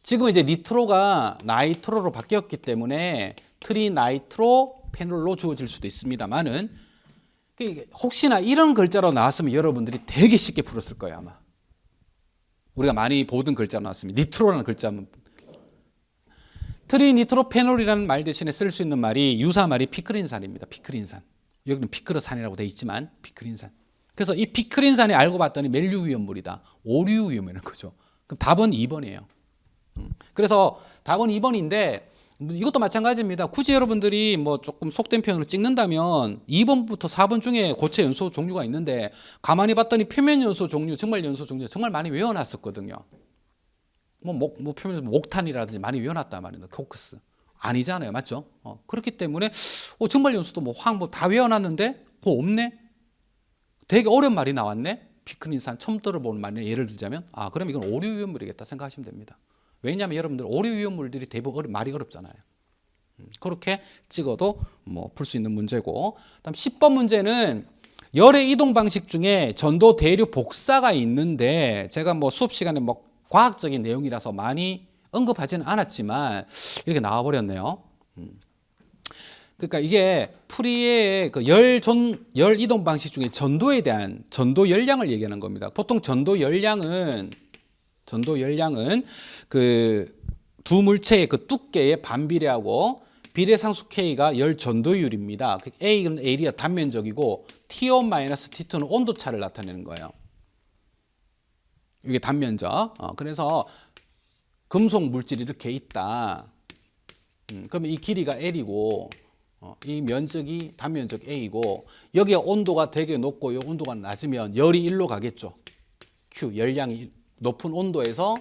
지금 이제 니트로가 나이트로로 바뀌었기 때문에 트리나이트로 페놀로 주어질 수도 있습니다만은, 혹시나 이런 글자로 나왔으면 여러분들이 되게 쉽게 풀었을 거예요. 아마 우리가 많이 보던 글자로 나왔으면 니트로라는 글자는 트리니트로페놀이라는 말 대신에 쓸 수 있는 말이 유사 말이 피크린산입니다. 피크린산. 여기는 피크르산이라고 되어 있지만 피크린산. 그래서 이 피크린산이 알고 봤더니 멜류 위험물이다. 오류 위험이라는 거죠. 그럼 답은 2번이에요. 그래서 답은 2번인데 이것도 마찬가지입니다. 굳이 여러분들이 뭐 조금 속된 표현으로 찍는다면 2번부터 4번 중에 고체 연소 종류가 있는데 가만히 봤더니 표면 연소 종류, 증발 연소 종류 정말 많이 외워놨었거든요. 뭐 표면 옥탄이라든지 많이 외워놨단 말이에요. 코크스 아니잖아요, 맞죠? 그렇기 때문에 증발 연소도 뭐 황 뭐 다 외워놨는데 그거 없네. 되게 어려운 말이 나왔네. 피크린산 처음 들어보는 말이네. 예를 들자면 그럼 이건 오류 위험물이겠다 생각하시면 됩니다. 왜냐하면 여러분들 오류 위험물들이 대부분 말이 어렵잖아요. 그렇게 찍어도 뭐 풀 수 있는 문제고. 다음 10번 문제는 열의 이동 방식 중에 전도 대류 복사가 있는데 제가 뭐 수업 시간에 뭐 과학적인 내용이라서 많이 언급하지는 않았지만 이렇게 나와 버렸네요. 그러니까 이게 프리의 그 열 이동 방식 중에 전도에 대한 전도 열량을 얘기하는 겁니다. 보통 전도 열량은 그 두 물체의 그 두께의 반비례하고 비례상수 K가 열 전도율입니다. A는 에리아 단면적이고 T1-T2는 온도차를 나타내는 거예요. 이게 단면적. 그래서 금속 물질이 이렇게 있다. 그러면 이 길이가 L이고 이 면적이 단면적 A이고 여기에 온도가 되게 높고 이 온도가 낮으면 열이 1로 가겠죠. Q, 열량이 높은 온도에서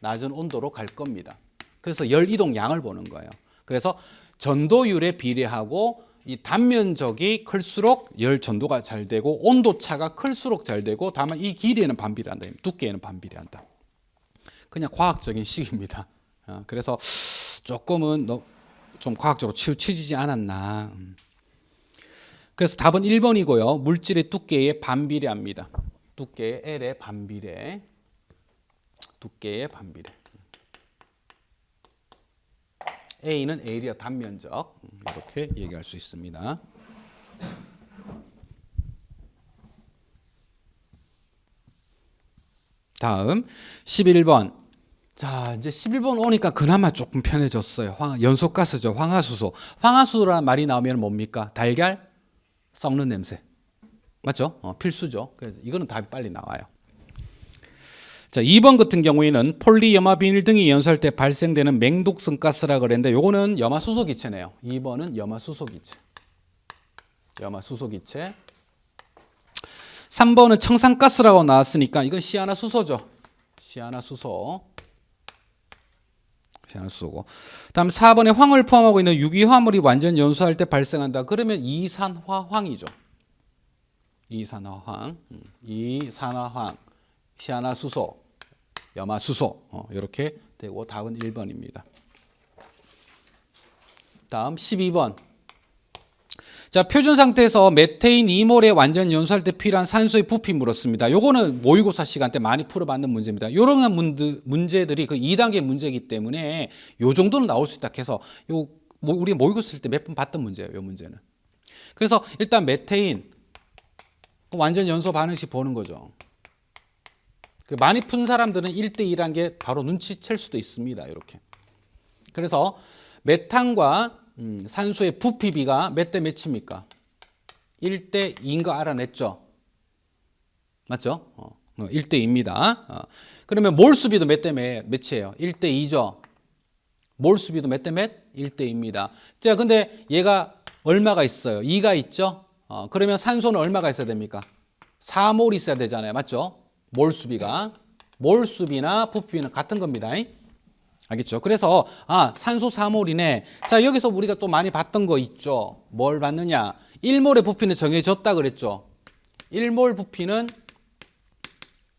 낮은 온도로 갈 겁니다. 그래서 열 이동 양을 보는 거예요. 그래서 전도율에 비례하고 이 단면적이 클수록 열 전도가 잘 되고 온도 차가 클수록 잘 되고 다만 이 길이에는 반비례한다. 두께에는 반비례한다. 그냥 과학적인 식입니다. 그래서 조금은 좀 과학적으로 치우치지 않았나. 그래서 답은 1번이고요. 물질의 두께에 반비례합니다. 두께의 L의 반비례. 두께의 반비례. A는 에리아 단면적 이렇게 얘기할 수 있습니다. 다음 11번. 자, 이제 11번 오니까 그나마 조금 편해졌어요. 연소가스죠. 황화수소. 황화수소라는 말이 나오면 뭡니까? 달걀 썩는 냄새. 맞죠? 필수죠. 그래서 이거는 답이 빨리 나와요. 자, 2번 같은 경우에는 폴리염화 비닐 등이 연소할 때 발생되는 맹독성 가스라 그랬는데 요거는 염화수소 기체네요. 2번은 염화수소 기체. 염화수소 기체. 3번은 청산가스라고 나왔으니까 이건 시아나수소죠. 시아나수소. 시아나수소고. 다음 4번에 황을 포함하고 있는 유기화물이 완전 연소할 때 발생한다. 그러면 이산화황이죠. 이산화황. 이산화황. 시아나수소. 염화수소. 이렇게 되고 답은 1번입니다. 다음 12번. 자, 표준 상태에서 메테인 2몰에 완전 연소할 때 필요한 산소의 부피 물었습니다. 요거는 모의고사 시간 때 많이 풀어봤는 문제입니다. 이런 문제들이 그 2단계 문제이기 때문에 요 정도는 나올 수 있다 해서 우리 모의고사 쓸 때 몇 번 봤던 문제예요. 요 문제는. 그래서 일단 메테인 완전 연소 반응식 보는 거죠. 그 많이 푼 사람들은 1대2란 게 바로 눈치챌 수도 있습니다. 이렇게. 그래서 메탄과 산소의 부피비가 몇 대 몇입니까? 1대 2인 거 알아냈죠? 맞죠? 1대 2입니다. 그러면 몰수비도 몇 대 몇이에요? 1대 2죠? 몰수비도 몇 대 몇? 1대 2입니다. 자, 근데 얘가 얼마가 있어요? 2가 있죠? 그러면 산소는 얼마가 있어야 됩니까? 4몰 있어야 되잖아요. 맞죠? 몰수비나 부피비는 같은 겁니다. 알겠죠? 그래서 산소 4몰이네. 자, 여기서 우리가 또 많이 봤던 거 있죠? 뭘 봤느냐? 1몰의 부피는 정해졌다 그랬죠? 1몰 부피는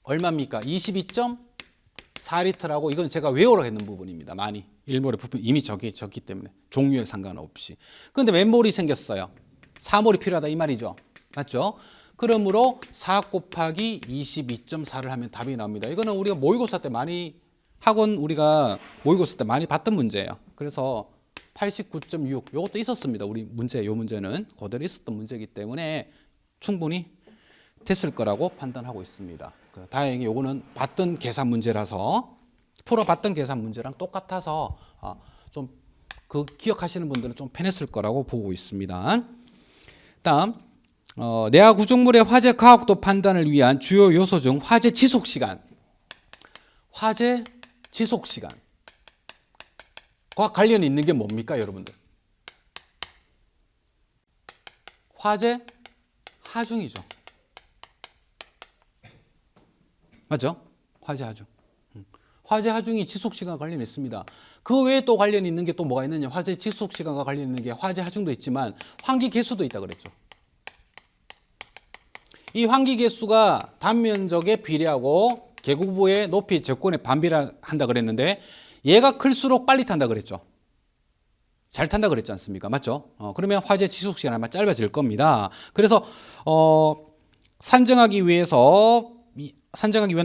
얼마입니까? 22.4리터라고 이건 제가 외우라고 했는 부분입니다. 많이. 1몰의 부피 이미 적기 때문에 종류에 상관없이. 그런데 몇 몰이 생겼어요? 4몰이 필요하다 이 말이죠. 맞죠? 그러므로 4 곱하기 22.4를 하면 답이 나옵니다. 이거는 우리가 모의고사 때 많이 학원 우리가 모의고사 때 많이 봤던 문제예요. 그래서 89.6 이것도 있었습니다. 우리 문제 요 문제는 그대로 있었던 문제이기 때문에 충분히 됐을 거라고 판단하고 있습니다. 다행히 요거는 봤던 계산 문제라서 풀어봤던 계산 문제랑 똑같아서 좀 그 기억하시는 분들은 좀 편했을 거라고 보고 있습니다. 다음 내화 구성물의 화재 가혹도 판단을 위한 주요 요소 중 화재 지속 시간. 화재 지속 시간과 관련이 있는 게 뭡니까, 여러분들? 화재 하중이죠. 맞죠? 화재 하중. 화재 하중이 지속 시간과 관련이 있습니다. 그 외에 또 관련이 있는 게 또 뭐가 있느냐? 화재 지속 시간과 관련이 있는 게 화재 하중도 있지만 환기 개수도 있다 그랬죠. 이 환기 개수가 단면적에 비례하고 계구부의 높이 적권에 반비례한다 그랬는데 얘가 클수록 빨리 탄다 그랬죠. 잘 탄다 그랬지 않습니까? 맞죠? 그러면 화재 지속 시간이 아마 짧아질 겁니다. 그래서 산정하기 위한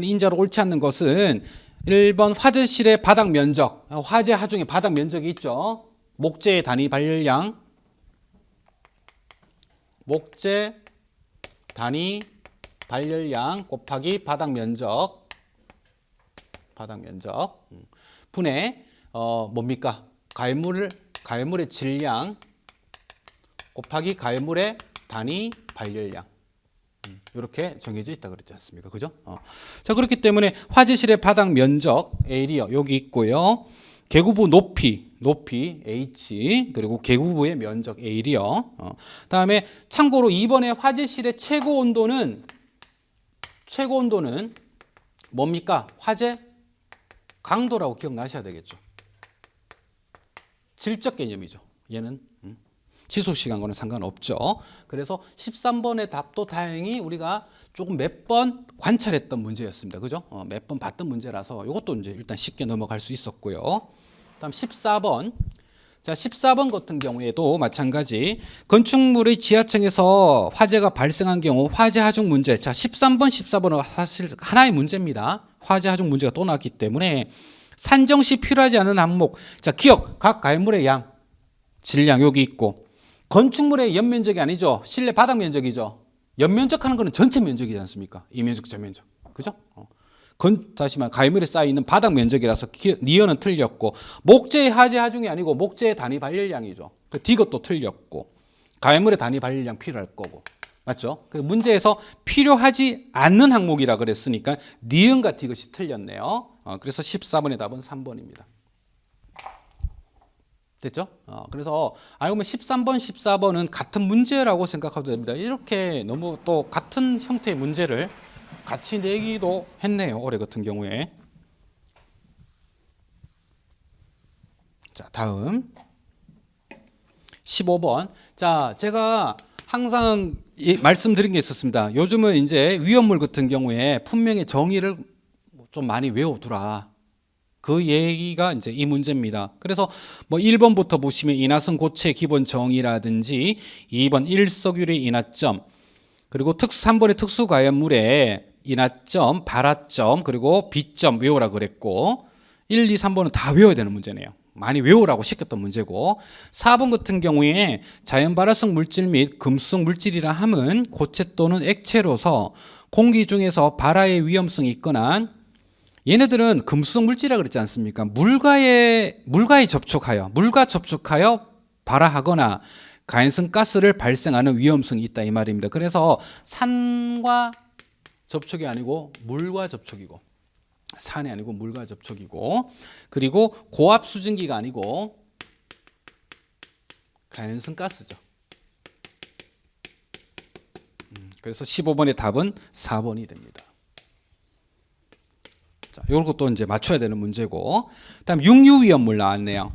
인자로 옳지 않는 것은 1번 화재실의 바닥 면적, 화재 하중의 바닥 면적이 있죠. 목재 단위 발열량, 목재 단위 발열량 곱하기 바닥 면적 분의 뭡니까? 가열물의 질량 곱하기 가열물의 단위 발열량. 이렇게 정해져 있다 그랬지 않습니까? 그죠? 자, 그렇기 때문에 화재실의 바닥 면적 A요. 여기 있고요. 계구부 높이 H 그리고 계구부의 면적 A요. 다음에 참고로 이번에 화재실의 최고 온도는 뭡니까? 화재 강도라고 기억나셔야 되겠죠. 질적 개념이죠. 얘는 지속시간과는 상관없죠. 그래서 13번의 답도 다행히 우리가 조금 몇 번 관찰했던 문제였습니다. 그죠? 몇 번 봤던 문제라서 이것도 이제 일단 쉽게 넘어갈 수 있었고요. 다음 14번. 자, 14번 같은 경우에도 마찬가지 건축물의 지하층에서 화재가 발생한 경우 화재 하중 문제. 자, 13번, 14번은 사실 하나의 문제입니다. 화재 하중 문제가 또 나왔기 때문에 산정 시 필요하지 않은 항목. 자, 기억 각 가열물의 양, 질량 여기 있고 건축물의 연면적이 아니죠. 실내 바닥 면적이죠. 연면적 하는 거는 전체 면적이지 않습니까? 이면적, 저면적. 그죠? 다시 말해 가열물에 쌓여 있는 바닥 면적이라서 니은은 틀렸고 목재의 화재 하중이 아니고 목재의 단위 발열량이죠. 디귿도 틀렸고 가열물의 단위 발열량 필요할 거고. 맞죠? 문제에서 필요하지 않는 항목이라 그랬으니까 니은과 디귿이 틀렸네요. 그래서 14번의 답은 3번입니다. 됐죠? 그래서 알고 보면 13번, 14번은 같은 문제라고 생각하도 됩니다. 이렇게 너무 또 같은 형태의 문제를 같이 내기도 했네요. 올해 같은 경우에. 자, 다음 15번. 자, 제가 항상 말씀드린 게 있었습니다. 요즘은 이제 위험물 같은 경우에 분명히 정의를 좀 많이 외워두라. 그 얘기가 이제 이 문제입니다. 그래서 뭐 1번부터 보시면 인화성 고체 기본 정의라든지 2번 일석유리 인화점, 그리고 3번의 특수가연물의 인화점, 발화점, 그리고 비점 외우라 그랬고 1, 2, 3번은 다 외워야 되는 문제네요. 많이 외우라고 시켰던 문제고 4번 같은 경우에 자연발화성 물질 및 금수성 물질이라 함은 고체 또는 액체로서 공기 중에서 발화의 위험성이 있거나 얘네들은 금수성 물질이라고 그랬지 않습니까? 물과 접촉하여 발화하거나 가연성 가스를 발생하는 위험성이 있다 이 말입니다. 그래서 산과 접촉이 아니고 물과 접촉이고, 산이 아니고 물과 접촉이고, 그리고 고압 수증기가 아니고 가연성 가스죠. 그래서 15번의 답은 4번이 됩니다. 자, 요것도 이제 맞춰야 되는 문제고, 다음 육류위험물 나왔네요.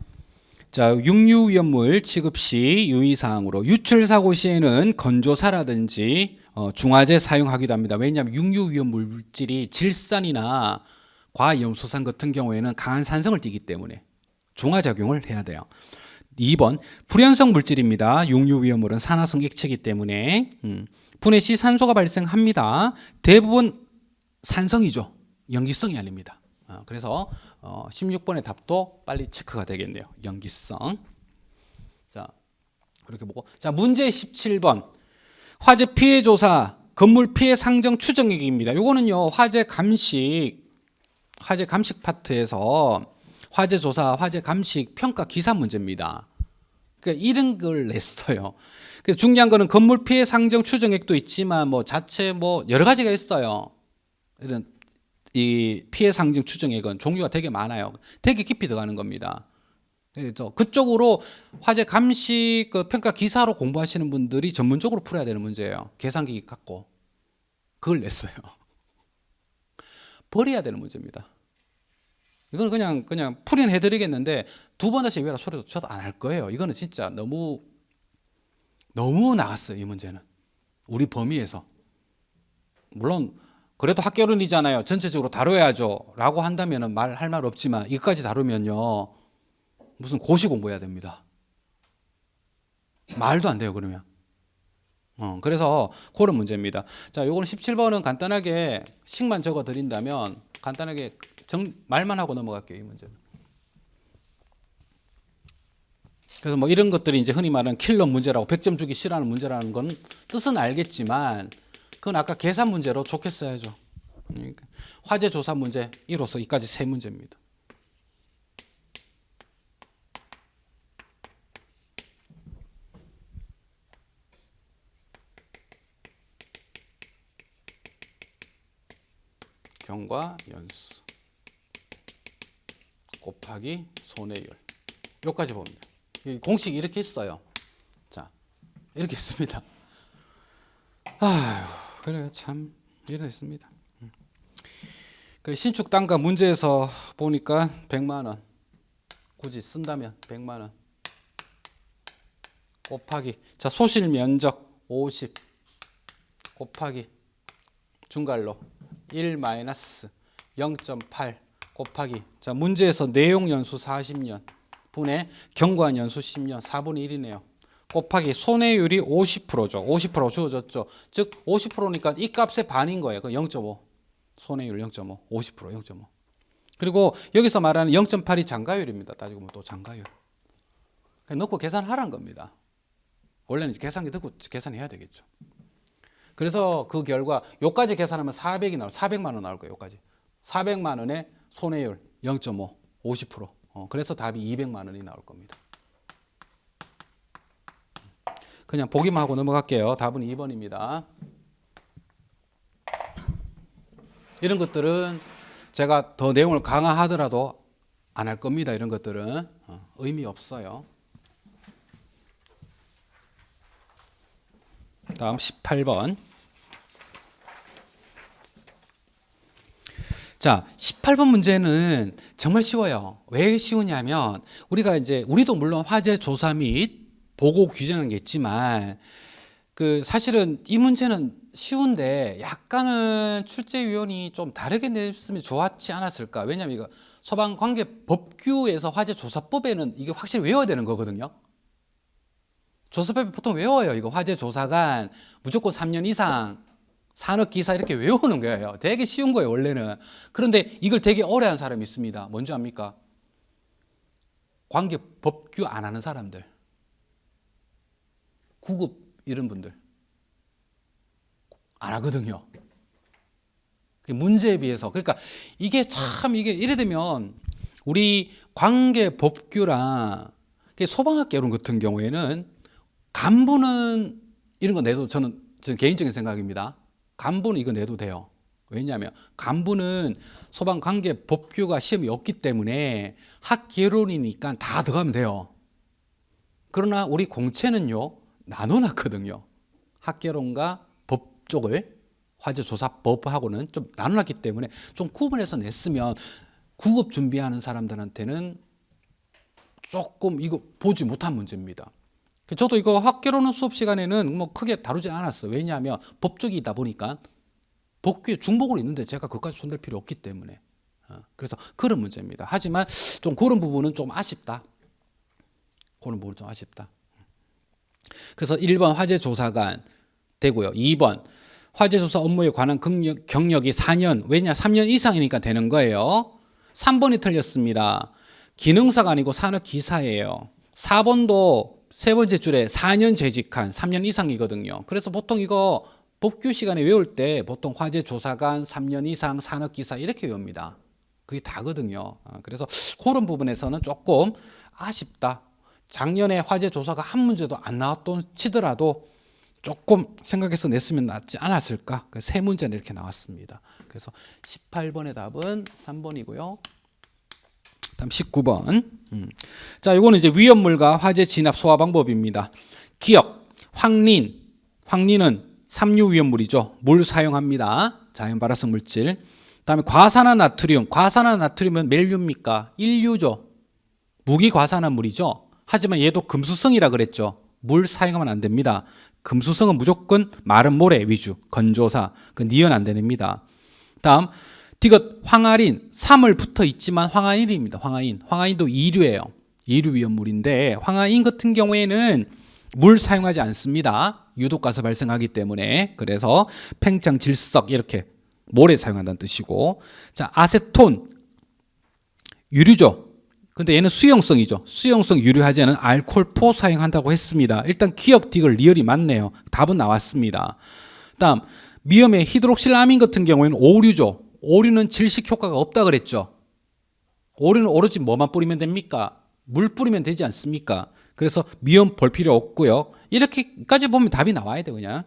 자, 육류위험물 취급 시 유의사항으로 유출 사고 시에는 건조사라든지 중화제 사용하기도 합니다. 왜냐하면 육류위험 물질이 질산이나 과염소산 같은 경우에는 강한 산성을 띠기 때문에 중화작용을 해야 돼요. 2번 불연성 물질입니다. 육류위험물은 산화성 액체이기 때문에 분해 시 산소가 발생합니다. 대부분 산성이죠. 염기성이 아닙니다. 그래서 16번의 답도 빨리 체크가 되겠네요. 염기성. 자, 그렇게 보고, 자, 문제 17번 화재 피해 조사 건물 피해 상정 추정액입니다. 요거는요 화재 감식 파트에서 화재 조사, 화재 감식 평가 기사 문제입니다. 그러니까 이런 걸 냈어요. 중요한 거는 건물 피해 상정 추정액도 있지만 뭐 자체 뭐 여러 가지가 있어요. 이런 이 피해 상정 추정액은 종류가 되게 많아요. 되게 깊이 들어가는 겁니다. 그래서 그쪽으로 화재 감식 그 평가 기사로 공부하시는 분들이 전문적으로 풀어야 되는 문제예요. 계산기 갖고 그걸 냈어요. 버려야 되는 문제입니다. 이건 그냥 풀이는 해드리겠는데 두 번 다시 외라 소리도 저도 안 할 거예요. 이거는 진짜 너무 나갔어요. 이 문제는 우리 범위에서. 물론 그래도 학개론이잖아요. 전체적으로 다뤄야죠 라고 한다면 말할 말 없지만 이것까지 다루면요 무슨 고시 공부해야 됩니다. 말도 안 돼요. 그러면 그래서 그런 문제입니다. 자, 요거는 17번은 간단하게 식만 적어 드린다면 간단하게 말만 하고 넘어갈게요. 이 문제는. 그래서 뭐 이런 것들이 이제 흔히 말하는 킬러 문제라고 100점 주기 싫어하는 문제라는 건 뜻은 알겠지만 그건 아까 계산 문제로 좋게 써야죠. 그러니까 화재 조사 문제 이로써 이까지 세 문제입니다. 경과 연수 곱하기 손해율 여기까지 봅니다. 공식이 이렇게 있어요. 자, 이렇게 있습니다. 아휴, 그래요. 참 이랬습니다. 그 신축 단가 문제에서 보니까 100만 원 굳이 쓴다면 100만 원 곱하기 자 소실 면적 50 곱하기 중괄로 1 마이너스 0.8 곱하기 자 문제에서 내용 연수 40년 분의 경관 연수 10년 4분의 1이네요. 곱하기 손해율이 50%죠. 50% 주어졌죠. 즉 50%니까 이 값의 반인 거예요. 그 0.5 손해율 0.5 50% 0.5 그리고 여기서 말하는 0.8이 장가율입니다. 따지고 보면 또 장가율 넣고 계산하라는 겁니다. 원래는 계산기 듣고 계산해야 되겠죠. 그래서 그 결과 요까지 계산하면 400만 원 나올 거예요. 요까지 400만 원의 손해율 0.5 50% 그래서 답이 200만 원이 나올 겁니다. 그냥 보기만 하고 넘어갈게요. 답은 2번입니다. 이런 것들은 제가 더 내용을 강화하더라도 안 할 겁니다. 이런 것들은 의미 없어요. 다음 18번. 자, 18번 문제는 정말 쉬워요. 왜 쉬우냐면 우리도 물론 화재 조사 및 보고 규정하는 게 있지만 그 사실은 이 문제는 쉬운데 약간은 출제 위원이 좀 다르게 냈으면 좋았지 않았을까? 왜냐하면 이거 소방관계법규에서 화재조사법에는 이게 확실히 외워야 되는 거거든요. 조사법에 보통 외워요. 이거 화재조사관 무조건 3년 이상 산업기사 이렇게 외우는 거예요. 되게 쉬운 거예요, 원래는. 그런데 이걸 되게 오래 한 사람이 있습니다. 뭔지 압니까? 관계법규 안 하는 사람들. 구급 이런 분들. 안 하거든요. 문제에 비해서. 그러니까 이게 참 이게 이래 되면 우리 관계법규랑 소방학개론 같은 경우에는 간부는 이런 거 내도 저는 개인적인 생각입니다. 간부는 이거 내도 돼요. 왜냐하면 간부는 소방관계법규가 시험이 없기 때문에 학개론이니까 다 들어가면 돼요. 그러나 우리 공채는요 나눠놨거든요. 학개론과 법 쪽을 화재조사법하고는 좀 나눠놨기 때문에 좀 구분해서 냈으면 구급 준비하는 사람들한테는 조금 이거 보지 못한 문제입니다. 저도 이거 학개론은 수업 시간에는 뭐 크게 다루지 않았어요. 왜냐하면 법적이다 보니까 법규에 중복으로 있는데 제가 그것까지 손댈 필요 없기 때문에. 그래서 그런 문제입니다. 하지만 좀 그런 부분은 좀 아쉽다. 그런 부분은 좀 아쉽다. 그래서 1번 화재조사관 되고요. 2번 화재조사 업무에 관한 경력이 4년. 왜냐? 3년 이상이니까 되는 거예요. 3번이 틀렸습니다. 기능사가 아니고 산업기사예요. 4번도 세 번째 줄에 4년 재직한 3년 이상이거든요. 그래서 보통 이거 법규 시간에 외울 때 보통 화재조사관 3년 이상 산업기사 이렇게 외웁니다. 그게 다거든요. 그래서 그런 부분에서는 조금 아쉽다. 작년에 화재조사가 한 문제도 안 나왔던 치더라도 조금 생각해서 냈으면 낫지 않았을까. 세 문제는 이렇게 나왔습니다. 그래서 18번의 답은 3번이고요. 다음 19번. 자, 이거는 이제 위험물과 화재 진압 소화 방법입니다. 기억, 황린은 삼류 위험물이죠. 물 사용합니다. 자연 발화성 물질. 그다음에 과산화 나트륨은 멜류입니까? 인류죠. 무기과산화 물이죠. 하지만 얘도 금수성이라 그랬죠. 물 사용하면 안 됩니다. 금수성은 무조건 마른 모래 위주, 건조사, 그 니은 안 됩니다. 다음 디귿 황아린, 3을 붙어 있지만 황아인입니다. 황아인도 이류예요. 이류 위험물인데 황아인 같은 경우에는 물 사용하지 않습니다. 유독가서 발생하기 때문에. 그래서 팽창, 질석 이렇게 모래 사용한다는 뜻이고. 자, 아세톤 유류죠. 근데 얘는 수용성이죠. 수용성 유류 화재는 알코올포 사용한다고 했습니다. 일단 기억 디귿 리얼이 맞네요. 답은 나왔습니다. 다음 미염의 히드록실아민 같은 경우에는 오류죠. 오류는 질식 효과가 없다 그랬죠. 오류는 오로지 뭐만 뿌리면 됩니까? 물 뿌리면 되지 않습니까? 그래서 미염 볼 필요 없고요. 이렇게까지 보면 답이 나와야 돼요. 그냥.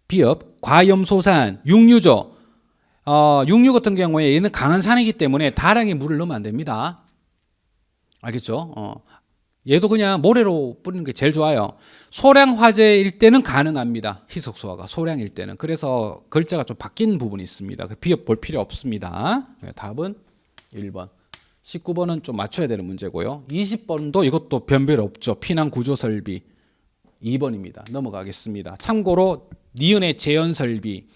비엽, 과염소산, 육류죠. 육류 같은 경우에 얘는 강한 산이기 때문에 다량의 물을 넣으면 안 됩니다. 알겠죠? 얘도 그냥 모래로 뿌리는 게 제일 좋아요. 소량 화재일 때는 가능합니다. 희석 소화가 소량일 때는. 그래서 글자가 좀 바뀐 부분이 있습니다. 비읍 볼 필요 없습니다. 답은 1번. 19번은 좀 맞춰야 되는 문제고요. 20번도 이것도 변별 없죠. 피난 구조 설비 2번입니다. 넘어가겠습니다. 참고로 니은의 재현 설비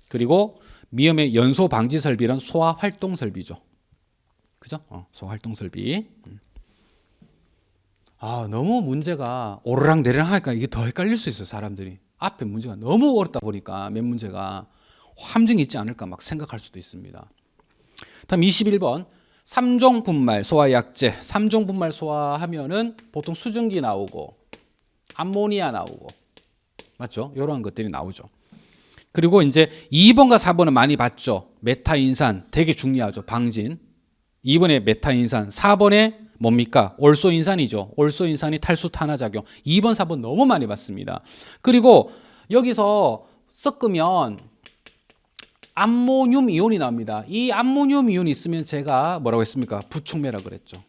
그리고 미음의 연소 방지 설비는 소화 활동 설비죠. 그죠? 소화 활동 설비. 너무 문제가 오르락 내리락 하니까 이게 더 헷갈릴 수 있어요. 사람들이. 앞에 문제가 너무 어렵다 보니까 몇 문제가 함정이 있지 않을까 막 생각할 수도 있습니다. 다음 21번. 3종 분말 소화약제. 3종 분말 소화하면은 보통 수증기 나오고 암모니아 나오고 맞죠? 이런 것들이 나오죠. 그리고 이제 2번과 4번은 많이 봤죠. 메타인산 되게 중요하죠. 방진. 2번에 메타인산, 4번에 뭡니까? 올소인산이죠. 올소인산이 탈수 탄화 작용. 2번, 4번 너무 많이 봤습니다. 그리고 여기서 섞으면 암모늄 이온이 나옵니다. 이 암모늄 이온이 있으면 제가 뭐라고 했습니까? 부촉매라고 그랬죠.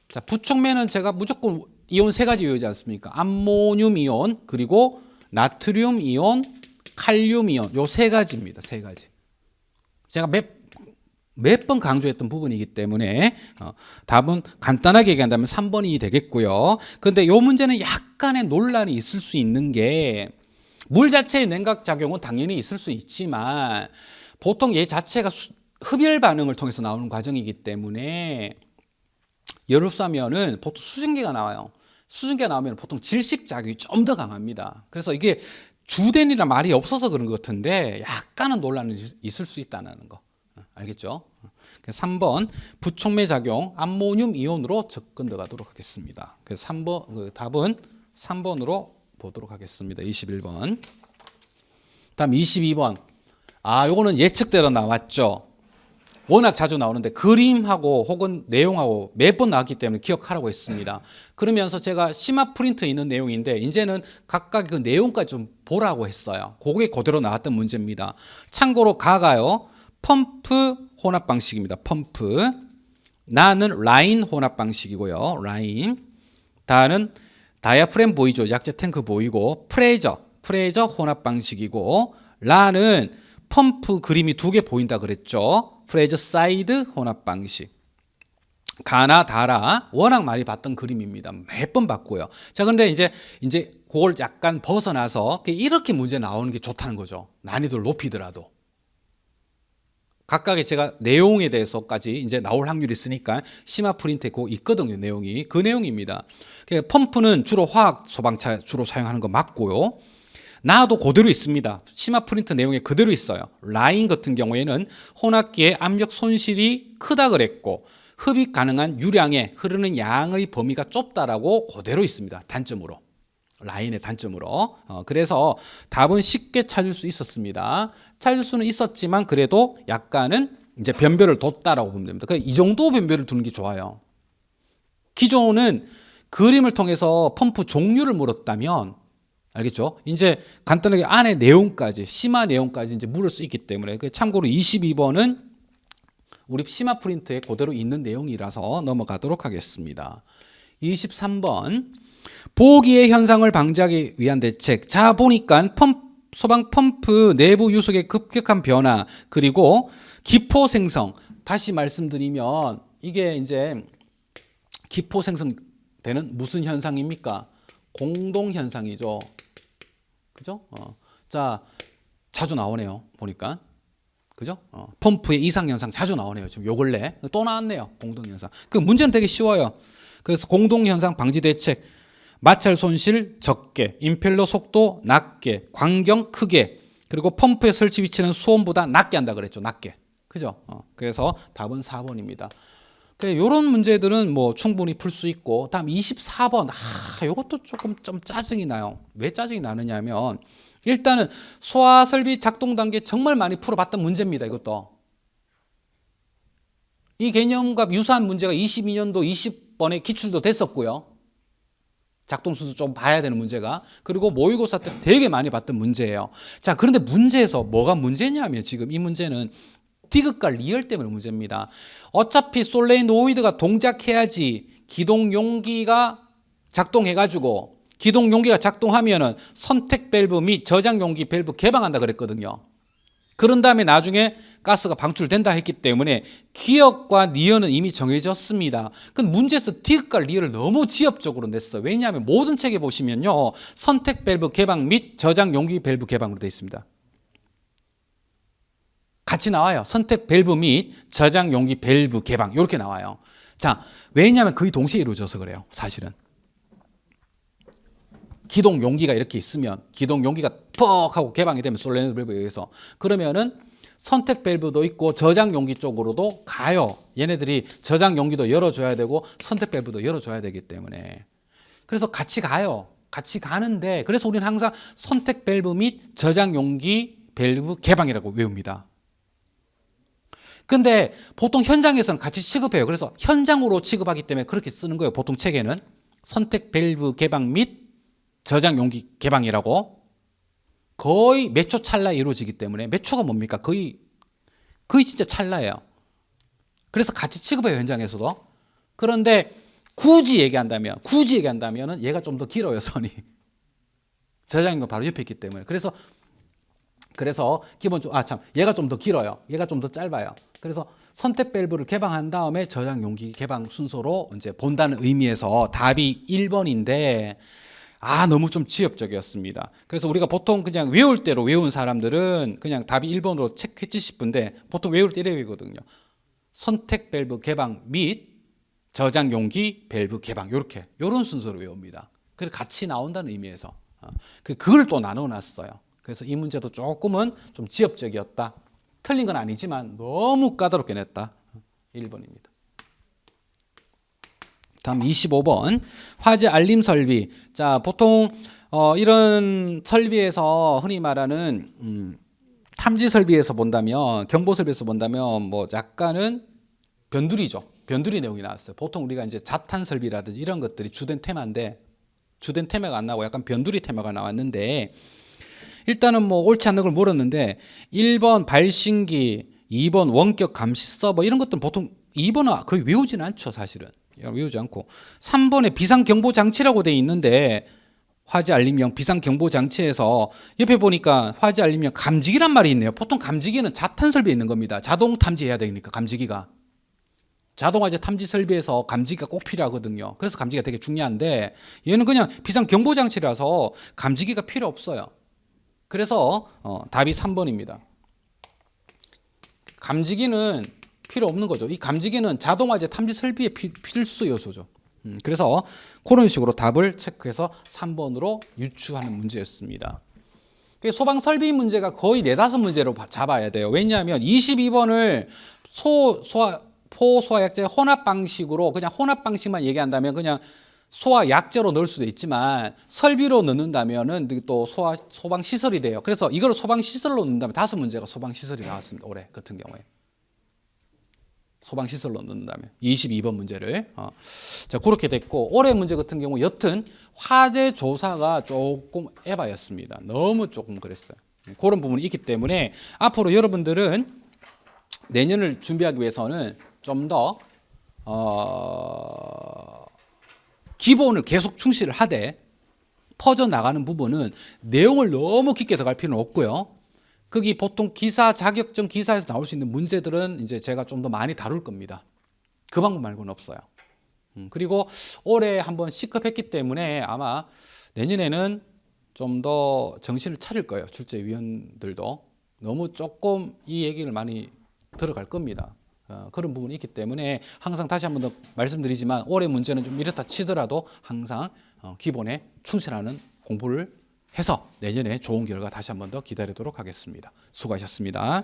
자, 부촉매는 제가 무조건 이온 3가지 외우지 않습니까? 암모늄 이온, 그리고 나트륨 이온, 칼륨 이온. 요 3가지입니다. 3가지. 제가 몇 번 강조했던 부분이기 때문에 답은 간단하게 얘기한다면 3번이 되겠고요. 그런데 이 문제는 약간의 논란이 있을 수 있는 게 물 자체의 냉각 작용은 당연히 있을 수 있지만 보통 얘 자체가 흡열 반응을 통해서 나오는 과정이기 때문에 열을 흡수하면은 보통 수증기가 나와요. 수증기가 나오면 보통 질식 작용이 좀 더 강합니다. 그래서 이게 주된이란 말이 없어서 그런 것 같은데 약간은 논란이 있을 수 있다는 거. 알겠죠? 3번 부촉매 작용 암모늄 이온으로 접근 들어가도록 하겠습니다. 그래서 3번 답은 3번으로 보도록 하겠습니다. 21번. 다음 22번. 요거는 예측대로 나왔죠. 워낙 자주 나오는데 그림하고 혹은 내용하고 몇 번 나왔기 때문에 기억하라고 했습니다. 그러면서 제가 심화 프린트에 있는 내용인데 이제는 각각 그 내용까지 좀 보라고 했어요. 그게 그대로 나왔던 문제입니다. 참고로 가가요. 펌프 혼합 방식입니다. 펌프. 나는 라인 혼합 방식이고요. 라인. 다는 다이아프램 보이죠. 약재 탱크 보이고 프레저 혼합 방식이고 라는 펌프 그림이 두 개 보인다 그랬죠. 프레저 사이드 혼합 방식. 가나 다라 워낙 많이 봤던 그림입니다. 몇 번 봤고요. 자, 그런데 이제 그걸 약간 벗어나서 이렇게 문제 나오는 게 좋다는 거죠. 난이도를 높이더라도. 각각의 제가 내용에 대해서까지 이제 나올 확률이 있으니까 심화 프린트에 그 있거든요. 내용이. 그 내용입니다. 펌프는 주로 화학 소방차 주로 사용하는 거 맞고요. 나도 그대로 있습니다. 심화 프린트 내용에 그대로 있어요. 라인 같은 경우에는 혼합기의 압력 손실이 크다 그랬고 흡입 가능한 유량에 흐르는 양의 범위가 좁다라고 그대로 있습니다. 단점으로. 라인의 단점으로. 그래서 답은 쉽게 찾을 수 있었습니다. 찾을 수는 있었지만 그래도 약간은 이제 변별을 뒀다라고 보면 됩니다. 이 정도 변별을 두는 게 좋아요. 기존은 그림을 통해서 펌프 종류를 물었다면 알겠죠? 이제 간단하게 안에 내용까지 심화 내용까지 이제 물을 수 있기 때문에 참고로 22번은 우리 심화 프린트에 그대로 있는 내용이라서 넘어가도록 하겠습니다. 23번 보기의 현상을 방지하기 위한 대책. 자, 보니까 소방 펌프 내부 유속의 급격한 변화 그리고 기포 생성. 다시 말씀드리면 이게 이제 기포 생성되는 무슨 현상입니까? 공동 현상이죠. 그죠? 자, 자주 나오네요. 보니까. 그죠? 펌프의 이상 현상 자주 나오네요. 지금 요 근래 또 나왔네요. 공동 현상. 그 문제는 되게 쉬워요. 그래서 공동 현상 방지 대책. 마찰 손실 적게, 임펠러 속도 낮게, 광경 크게, 그리고 펌프의 설치 위치는 수온보다 낮게 한다 그랬죠. 낮게. 그죠? 그래서 답은 4번입니다. 이런 문제들은 뭐 충분히 풀 수 있고, 다음 24번. 이것도 조금 좀 짜증이 나요. 왜 짜증이 나느냐 하면, 일단은 소화 설비 작동 단계 정말 많이 풀어봤던 문제입니다. 이것도. 이 개념과 유사한 문제가 22년도 20번에 기출도 됐었고요. 작동 순서 좀 봐야 되는 문제가. 그리고 모의고사 때 되게 많이 봤던 문제예요. 자, 그런데 문제에서 뭐가 문제냐면 지금 이 문제는 디귿과 리얼 때문에 문제입니다. 어차피 솔레노이드가 동작해야지 기동 용기가 작동해가지고 기동 용기가 작동하면은 선택 밸브 및 저장 용기 밸브 개방한다 그랬거든요. 그런 다음에 나중에 가스가 방출된다 했기 때문에 기역과 리얼은 이미 정해졌습니다. 근데 문제에서 디귿과 리얼을 너무 지엽적으로 냈어요. 왜냐하면 모든 책에 보시면요. 선택 밸브 개방 및 저장 용기 밸브 개방으로 되어 있습니다. 같이 나와요. 선택 밸브 및 저장 용기 밸브 개방 이렇게 나와요. 자, 왜냐하면 거의 동시에 이루어져서 그래요. 사실은. 기동 용기가 이렇게 있으면 기동 용기가 퍽 하고 개방이 되면 솔레노이드 밸브에 의해서 그러면은 선택 밸브도 있고 저장 용기 쪽으로도 가요. 얘네들이 저장 용기도 열어줘야 되고 선택 밸브도 열어줘야 되기 때문에 그래서 같이 가요. 같이 가는데 그래서 우리는 항상 선택 밸브 및 저장 용기 밸브 개방이라고 외웁니다. 근데 보통 현장에서는 같이 취급해요. 그래서 현장으로 취급하기 때문에 그렇게 쓰는 거예요. 보통 책에는 선택 밸브 개방 및 저장 용기 개방이라고 거의 몇 초 찰나에 이루어지기 때문에 몇 초가 뭡니까? 거의 진짜 찰나예요. 그래서 같이 취급해요. 현장에서도. 그런데 굳이 얘기한다면 얘가 좀 더 길어요. 선이. 저장 용기 바로 옆에 있기 때문에. 그래서 기본적으로 얘가 좀 더 길어요. 얘가 좀 더 짧아요. 그래서 선택 밸브를 개방한 다음에 저장 용기 개방 순서로 이제 본다는 의미에서 답이 1번인데 너무 좀 지엽적이었습니다. 그래서 우리가 보통 그냥 외울 대로 외운 사람들은 그냥 답이 1번으로 체크했지 싶은데 보통 외울 때 이래 외우거든요. 선택 밸브 개방 및 저장 용기 밸브 개방 요런 순서로 외웁니다. 그래서 같이 나온다는 의미에서 그걸 또 나눠 놨어요. 그래서 이 문제도 조금은 좀 지엽적이었다. 틀린 건 아니지만 너무 까다롭게 냈다. 1번입니다. 다음 25번 화재 알림 설비. 자, 보통 이런 설비에서 흔히 말하는 탐지 설비에서 본다면, 경보 설비에서 본다면 뭐 약간은 변두리죠. 변두리 내용이 나왔어요. 보통 우리가 이제 자탄 설비라든지 이런 것들이 주된 테마인데 주된 테마가 안 나오고 약간 변두리 테마가 나왔는데 일단은 뭐 옳지 않는 걸 물었는데 1번 발신기, 2번 원격 감시 서버 이런 것들은 보통 2번은 거의 외우지는 않죠, 사실은. 외우지 않고 3번에 비상경보 장치라고 돼 있는데 화재 알림용 비상경보 장치에서 옆에 보니까 화재 알림용 감지기란 말이 있네요. 보통 감지기는 자탄 설비에 있는 겁니다. 자동 탐지해야 되니까 감지기가. 자동화재 탐지 설비에서 감지기가 꼭 필요하거든요. 그래서 감지기가 되게 중요한데 얘는 그냥 비상경보 장치라서 감지기가 필요 없어요. 그래서 답이 3번입니다. 감지기는 필요 없는 거죠. 이 감지기는 자동화재 탐지 설비의 필수 요소죠. 그래서 그런 식으로 답을 체크해서 3번으로 유추하는 문제였습니다. 소방 설비 문제가 거의 4-5문제로 잡아야 돼요. 왜냐하면 22번을 포소화약제 혼합 방식으로 그냥 혼합 방식만 얘기한다면 그냥 소화약제로 넣을 수도 있지만 설비로 넣는다면은 또 소방 시설이 돼요. 그래서 이걸 소방 시설로 넣는다면 5문제가 소방 시설이 나왔습니다. 올해 같은 경우에. 소방 시설로 넣는다면 22번 문제를 자 그렇게 됐고 올해 문제 같은 경우 여튼 화재 조사가 조금 에바였습니다. 너무 조금 그랬어요. 그런 부분이 있기 때문에 앞으로 여러분들은 내년을 준비하기 위해서는 좀 더 기본을 계속 충실을 하되 퍼져나가는 부분은 내용을 너무 깊게 들어갈 필요는 없고요. 거기 보통 기사 자격증 기사에서 나올 수 있는 문제들은 이제 제가 좀 더 많이 다룰 겁니다. 그 방법 말고는 없어요. 그리고 올해 한번 C급 했기 때문에 아마 내년에는 좀 더 정신을 차릴 거예요. 출제위원들도 너무 조금 이 얘기를 많이 들어갈 겁니다. 그런 부분이 있기 때문에 항상 다시 한번 더 말씀드리지만 올해 문제는 좀 이렇다 치더라도 항상 기본에 충실하는 공부를 해서 내년에 좋은 결과 다시 한번 더 기다리도록 하겠습니다. 수고하셨습니다.